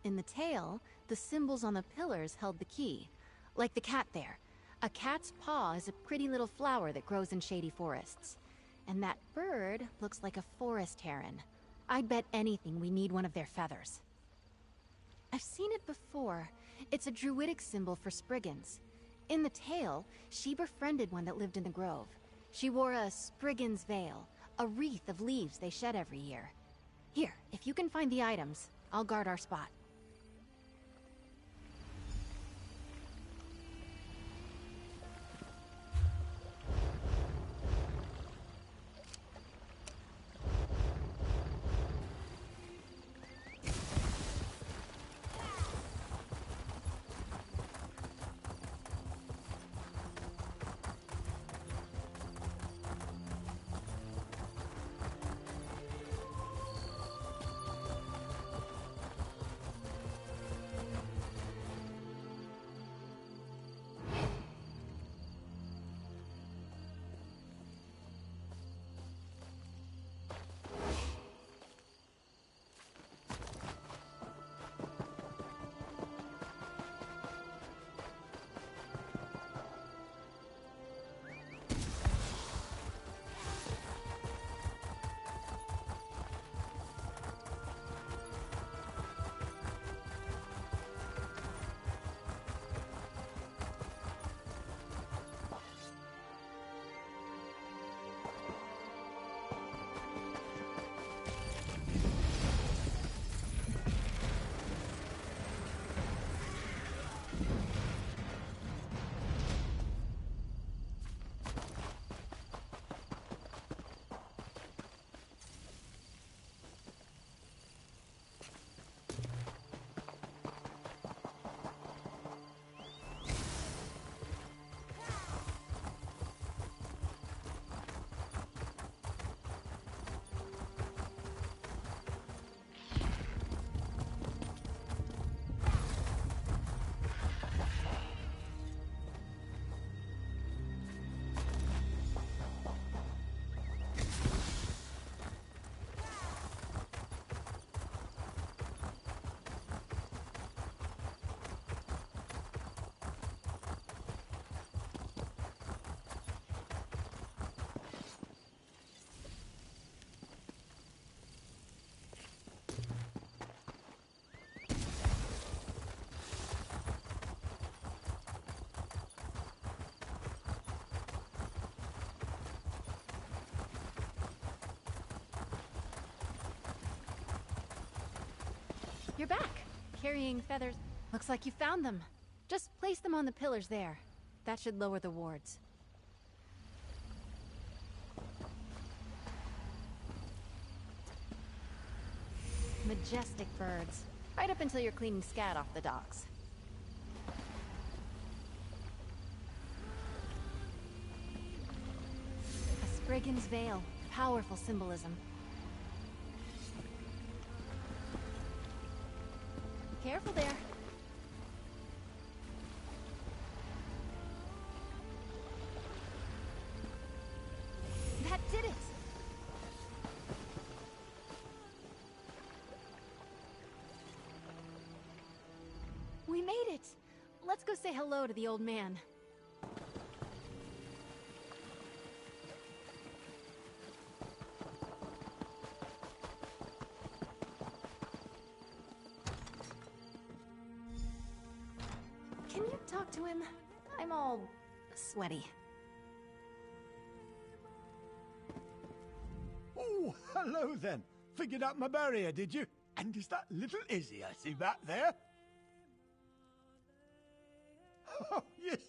In the tale, the symbols on the pillars held the key. Like the cat there. A cat's paw is a pretty little flower that grows in shady forests. And that bird looks like a forest heron. I'd bet anything we need one of their feathers. I've seen it before. It's a druidic symbol for Spriggans. In the tale, she befriended one that lived in the grove. She wore a Spriggan's veil, a wreath of leaves they shed every year. Here, if you can find the items, I'll guard our spot. You're back, carrying feathers. Looks like you found them. Just place them on the pillars there. That should lower the wards. Majestic birds. Right up until you're cleaning scat off the docks. A Spriggan's veil. Powerful symbolism. Careful there. That did it! We made it! Let's go say hello to the old man. Can you talk to him? I'm all sweaty. Oh, hello then. Figured out my barrier, did you? And is that little Izzy I see back there? Oh, yes.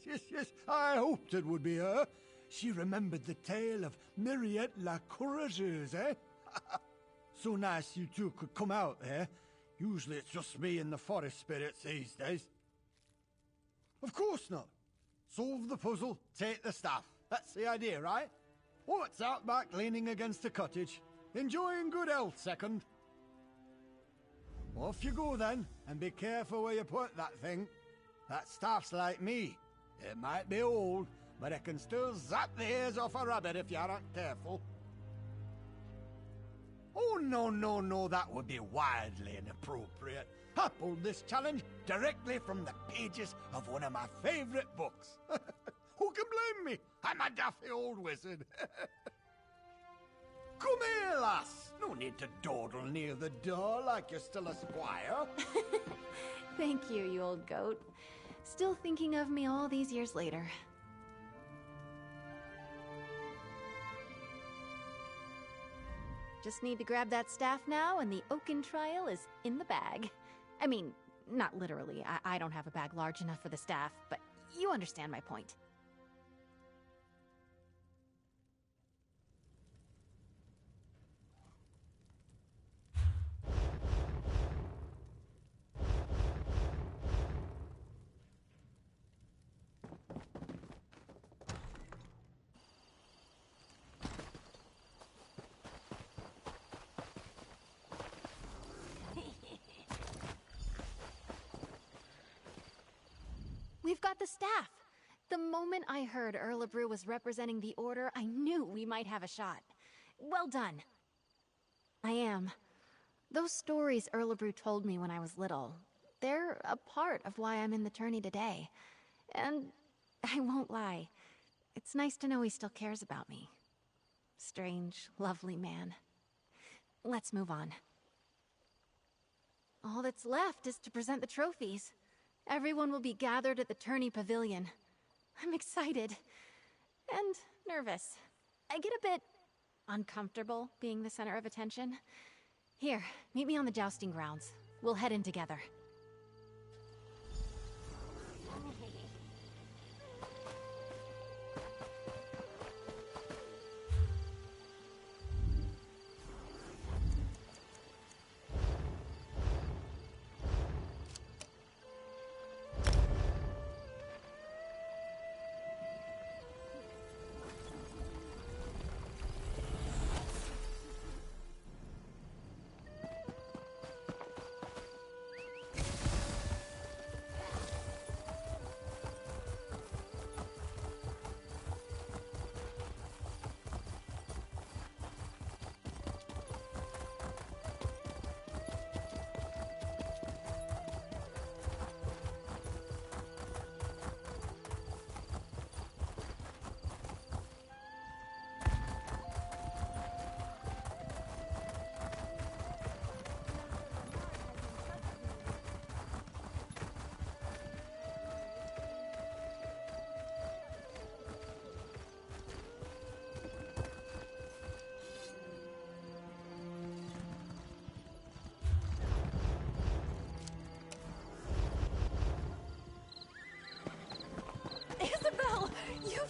I hoped it would be her. She remembered the tale of Myriette la Courageuse, eh? So nice you two could come out there. Usually it's just me and the forest spirits these days. Of course not. Solve the puzzle, take the staff. That's the idea, right? Oh, it's out back leaning against the cottage. Enjoying good health, second. Off you go then, and be careful where you put that thing. That staff's like me. It might be old, but it can still zap the ears off a rabbit if you aren't careful. Oh, no, that would be wildly inappropriate. I pulled this challenge directly from the pages of one of my favorite books. Who can blame me? I'm a daffy old wizard. Come here, lass. No need to dawdle near the door like you're still a squire. Thank you, you old goat. Still thinking of me all these years later. Just need to grab that staff now, and the Oaken trial is in the bag. I mean, not literally. I don't have a bag large enough for the staff, but you understand my point. We've got the staff! The moment I heard Erlebrew was representing the Order, I knew we might have a shot. Well done. I am. Those stories Erlebrew told me when I was little, they're a part of why I'm in the tourney today. And I won't lie, it's nice to know he still cares about me. Strange, lovely man. Let's move on. All that's left is to present the trophies. Everyone will be gathered at the tourney pavilion. I'm excited. And nervous. I get a bit uncomfortable being the center of attention. Here, meet me on the jousting grounds. We'll head in together.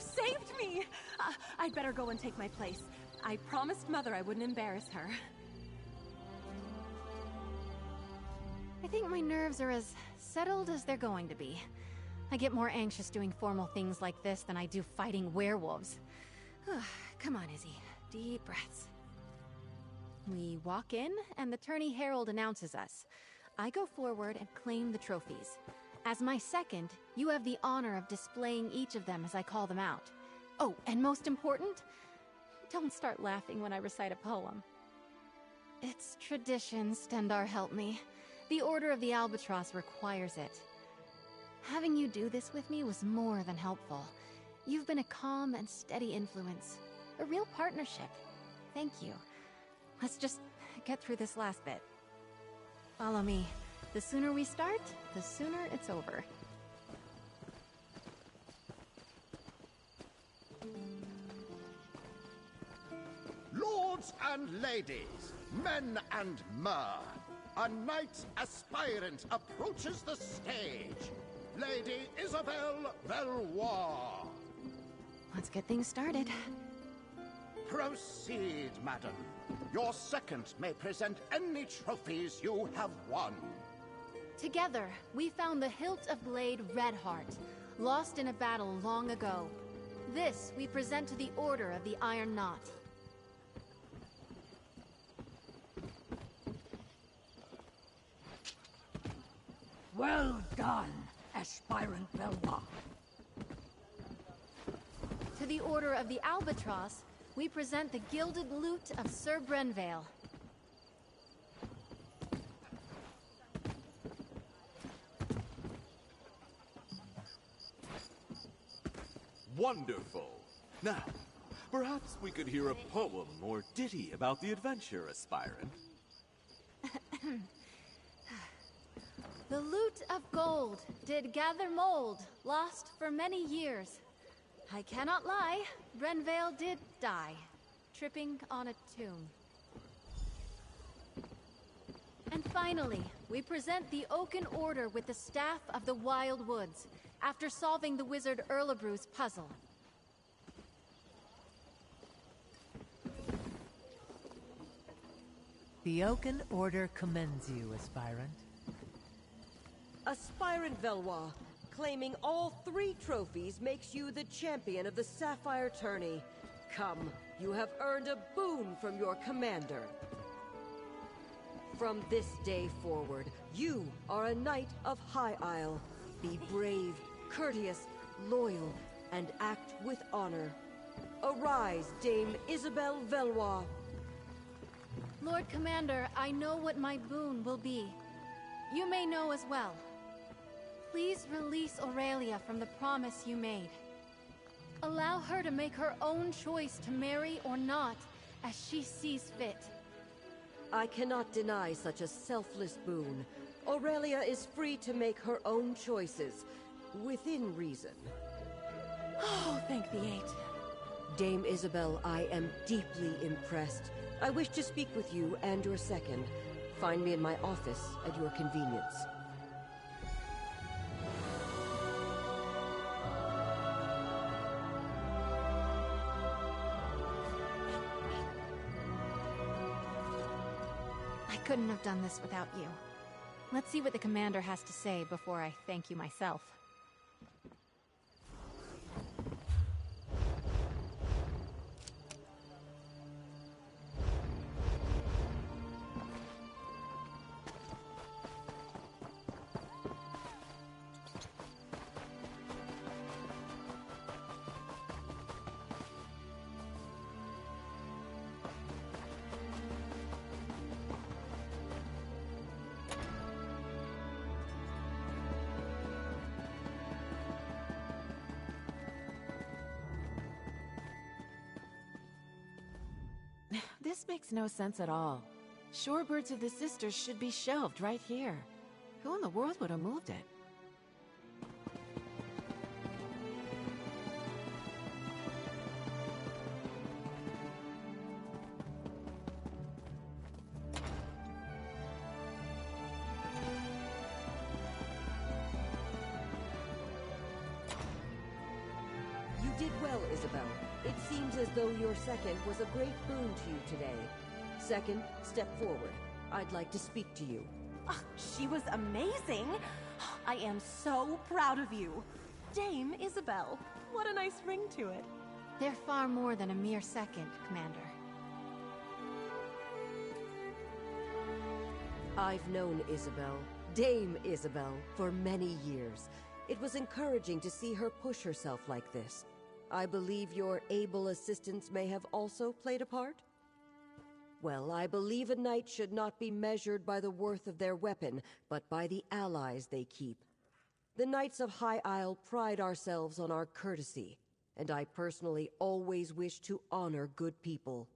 saved me! I'd better go and take my place. I promised Mother I wouldn't embarrass her. I think my nerves are as settled as they're going to be. I get more anxious doing formal things like this than I do fighting werewolves. Come on, Izzy. Deep breaths. We walk in, and the tourney herald announces us. I go forward and claim the trophies. As my second, you have the honor of displaying each of them as I call them out. Oh, and most important, don't start laughing when I recite a poem. It's tradition, Stendar help me. The Order of the Albatross requires it. Having you do this with me was more than helpful. You've been a calm and steady influence. A real partnership. Thank you. Let's just get through this last bit. Follow me. The sooner we start, the sooner it's over. Lords and ladies, men and mer, a knight aspirant approaches the stage. Lady Isobel Valois. Let's get things started. Proceed, madam. Your second may present any trophies you have won. Together, we found the hilt of blade Redheart, lost in a battle long ago. This we present to the Order of the Iron Knot. Well done, aspirant Valois. To the Order of the Albatross, we present the gilded lute of Sir Brenvale. Wonderful. Now, perhaps we could hear a poem or ditty about the adventure, aspirant. The lute of gold did gather mold, lost for many years. I cannot lie, Brenvale did die, tripping on a tomb. And finally, we present the Oaken Order with the Staff of the Wild Woods, after solving the wizard Erlebru's puzzle. The Oaken Order commends you, aspirant. Aspirant Valois, claiming all 3 trophies makes you the champion of the Sapphire Tourney. Come, you have earned a boon from your commander. From this day forward, you are a knight of High Isle. Be brave, courteous, loyal, and act with honor. Arise, Dame Isobel Valois. Lord Commander, I know what my boon will be. You may know as well. Please release Aurelia from the promise you made. Allow her to make her own choice to marry or not, as she sees fit. I cannot deny such a selfless boon. Aurelia is free to make her own choices, within reason. Oh, thank the 8. Dame Isobel, I am deeply impressed. I wish to speak with you and your second. Find me in my office at your convenience. I couldn't have done this without you. Let's see what the commander has to say before I thank you myself. This makes no sense at all. Shorebirds of the Sisters should be shelved right here. Who in the world would have moved it? You did well, Isabel. It seems as though your second was a great boon to you today. Second, step forward. I'd like to speak to you. Oh, she was amazing! I am so proud of you. Dame Isabel. What a nice ring to it. They're far more than a mere second, Commander. I've known Isabel, Dame Isabel, for many years. It was encouraging to see her push herself like this. I believe your able assistance may have also played a part? Well, I believe a knight should not be measured by the worth of their weapon, but by the allies they keep. The Knights of High Isle pride ourselves on our courtesy, and I personally always wish to honor good people.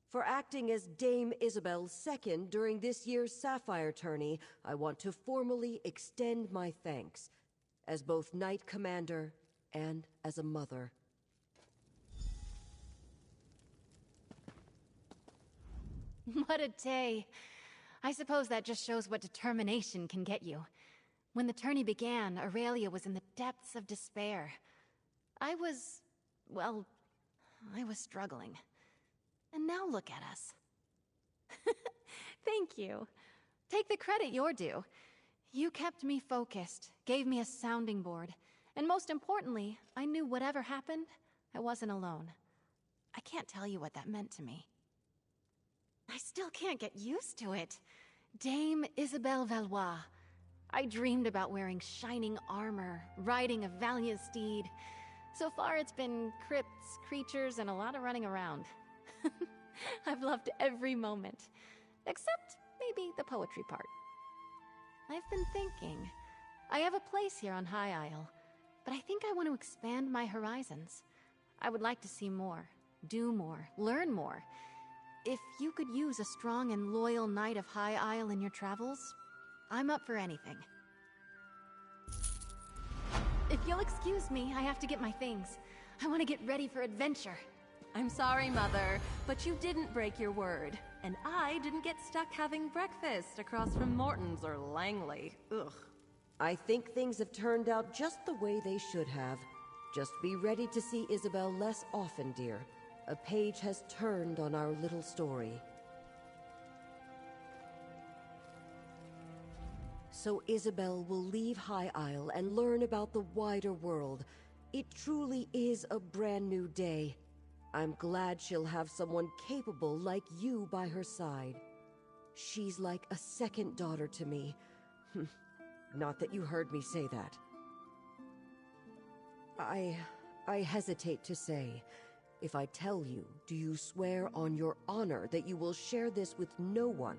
For acting as Dame Isabel's second during this year's Sapphire tourney, I want to formally extend my thanks, as both Knight Commander and as a mother. What a day. I suppose that just shows what determination can get you. When the tourney began, Aurelia was in the depths of despair. I was struggling. And now look at us. Thank you. Take the credit you're due. You kept me focused, gave me a sounding board, and most importantly, I knew whatever happened, I wasn't alone. I can't tell you what that meant to me. I still can't get used to it. Dame Isabel Valois. I dreamed about wearing shining armor, riding a valiant steed. So far it's been crypts, creatures, and a lot of running around. I've loved every moment, except maybe the poetry part. I've been thinking. I have a place here on High Isle, but I think I want to expand my horizons. I would like to see more, do more, learn more. If you could use a strong and loyal knight of High Isle in your travels, I'm up for anything. If you'll excuse me, I have to get my things. I want to get ready for adventure. I'm sorry, Mother, but you didn't break your word. And I didn't get stuck having breakfast across from Morton's or Langley. Ugh. I think things have turned out just the way they should have. Just be ready to see Isabel less often, dear. A page has turned on our little story. So Isabel will leave High Isle and learn about the wider world. It truly is a brand new day. I'm glad she'll have someone capable like you by her side. She's like a second daughter to me. Not that you heard me say that. I hesitate to say. If I tell you, do you swear on your honor that you will share this with no one?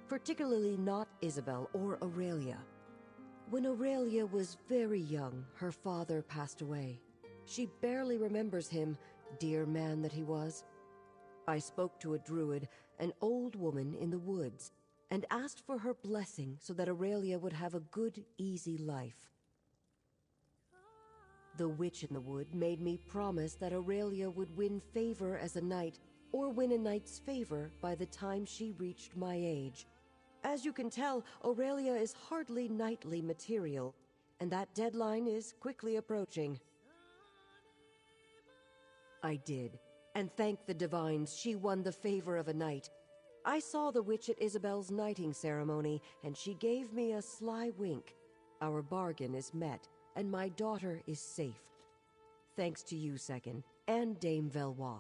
Particularly not Isabel or Aurelia. When Aurelia was very young, her father passed away. She barely remembers him, dear man that he was. I spoke to a druid, an old woman in the woods, and asked for her blessing so that Aurelia would have a good, easy life. The witch in the wood made me promise that Aurelia would win favor as a knight, or win a knight's favor by the time she reached my age. As you can tell, Aurelia is hardly knightly material, and that deadline is quickly approaching. I did, and thank the divines she won the favor of a knight. I saw the witch at Isabel's knighting ceremony, and she gave me a sly wink. Our bargain is met, and my daughter is safe. Thanks to you, Second, and Dame Valois.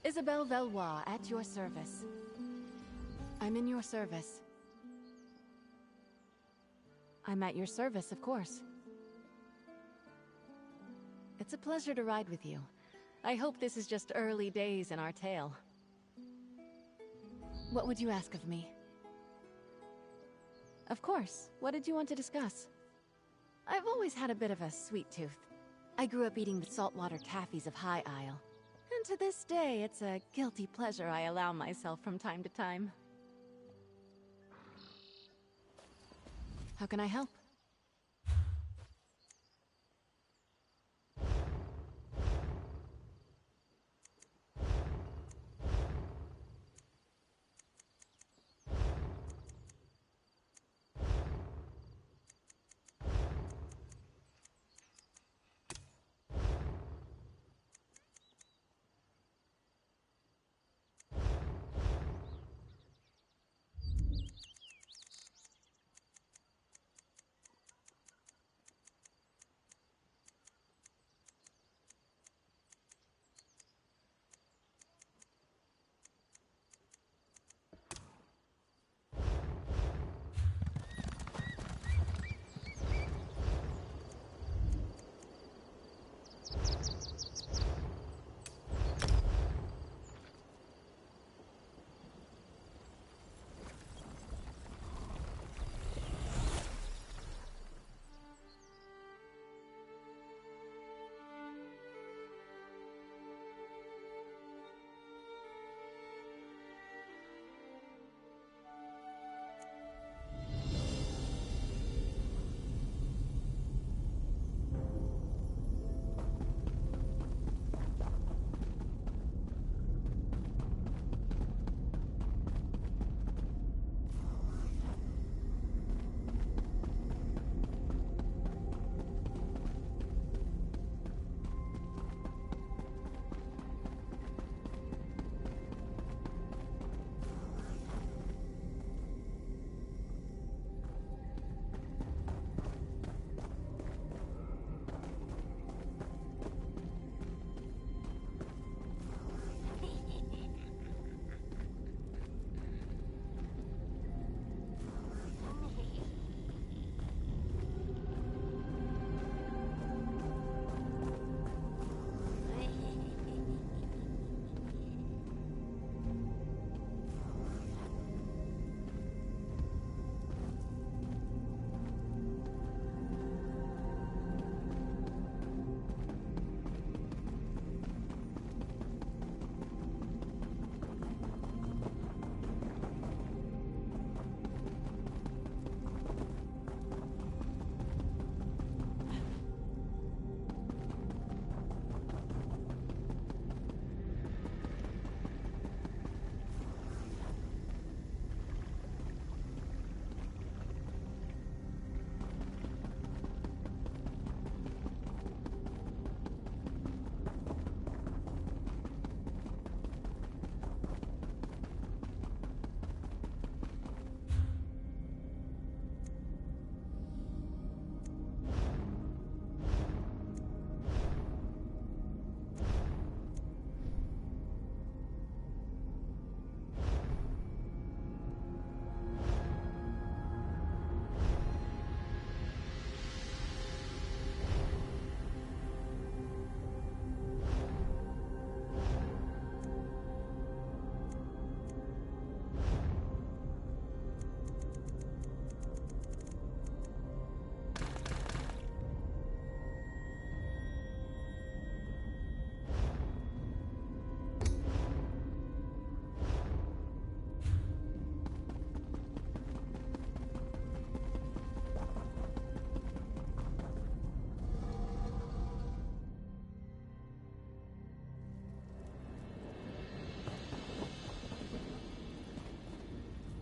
Isabel Valois, at your service. I'm in your service. I'm at your service, of course. It's a pleasure to ride with you. I hope this is just early days in our tale. What would you ask of me? Of course. What did you want to discuss? I've always had a bit of a sweet tooth. I grew up eating the saltwater taffies of High Isle. And to this day, it's a guilty pleasure I allow myself from time to time. How can I help?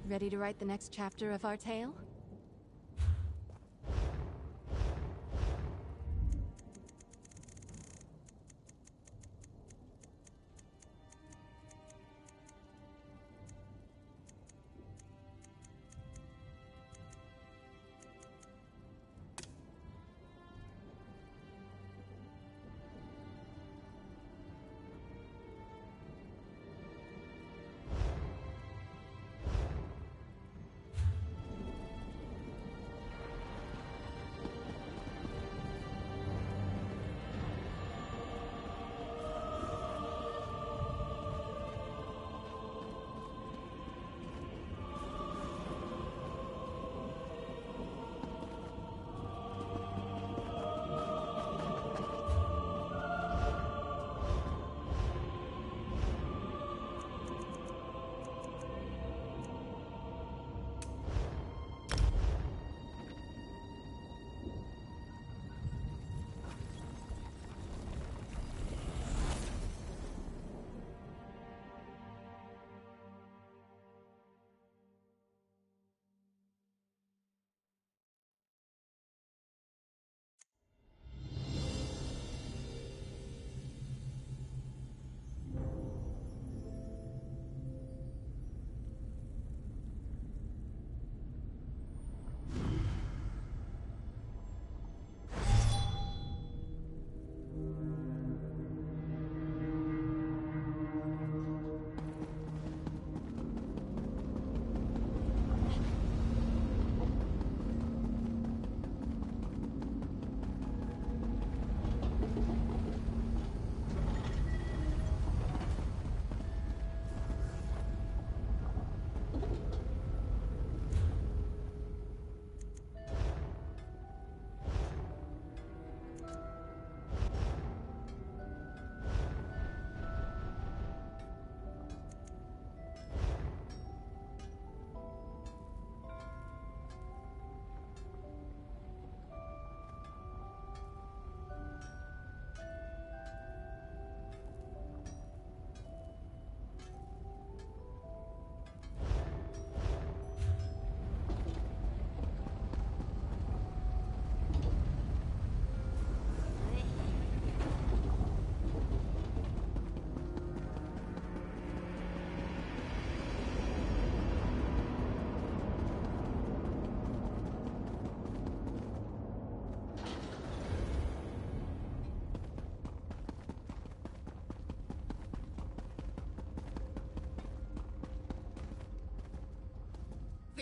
Ready to write the next chapter of our tale?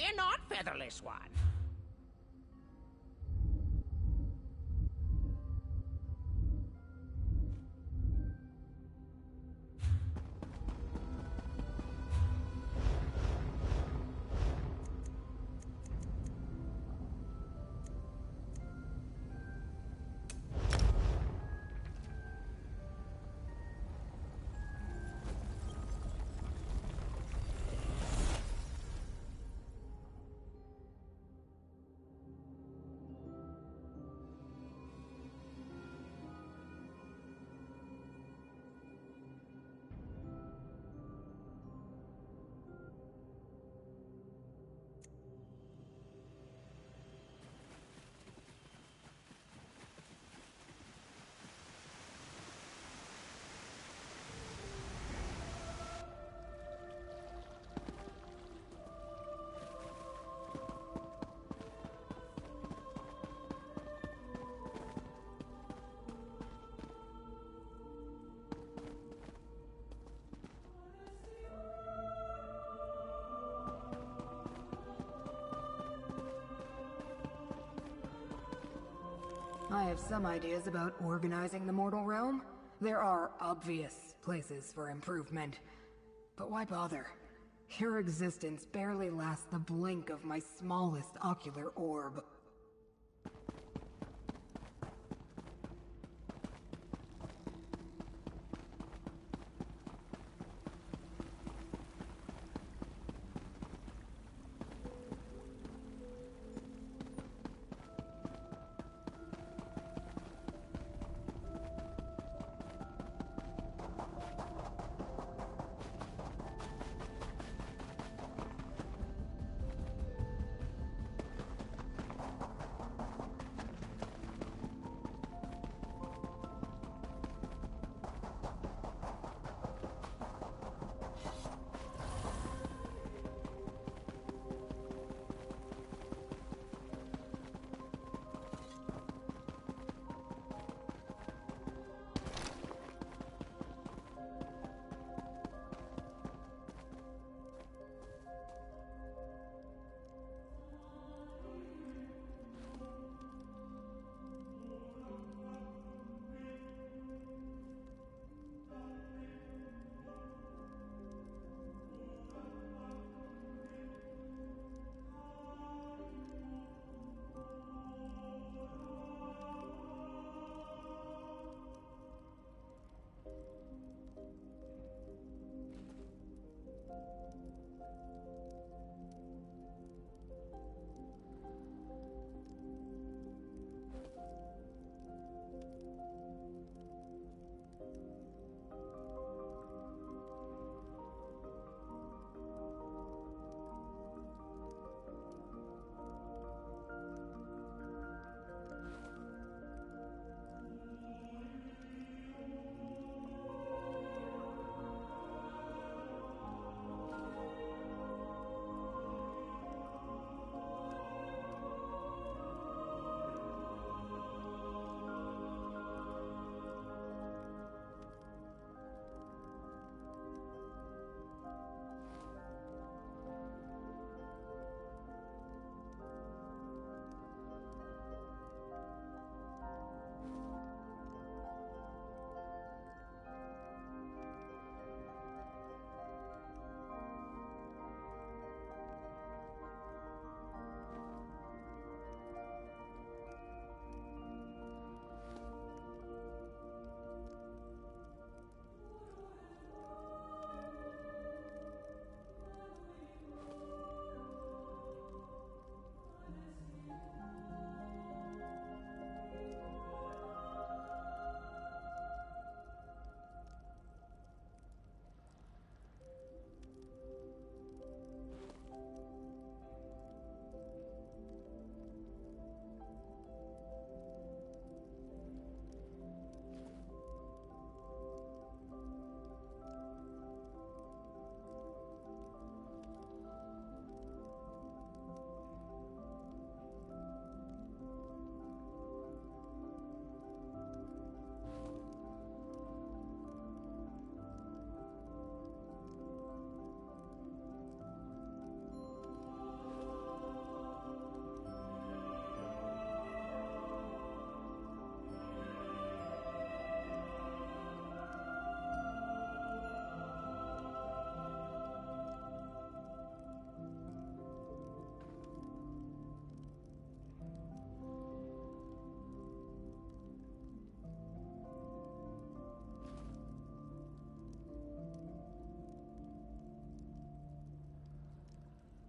Fear not, featherless one. I have some ideas about organizing the mortal realm. There are obvious places for improvement. But why bother? Your existence barely lasts the blink of my smallest ocular orb.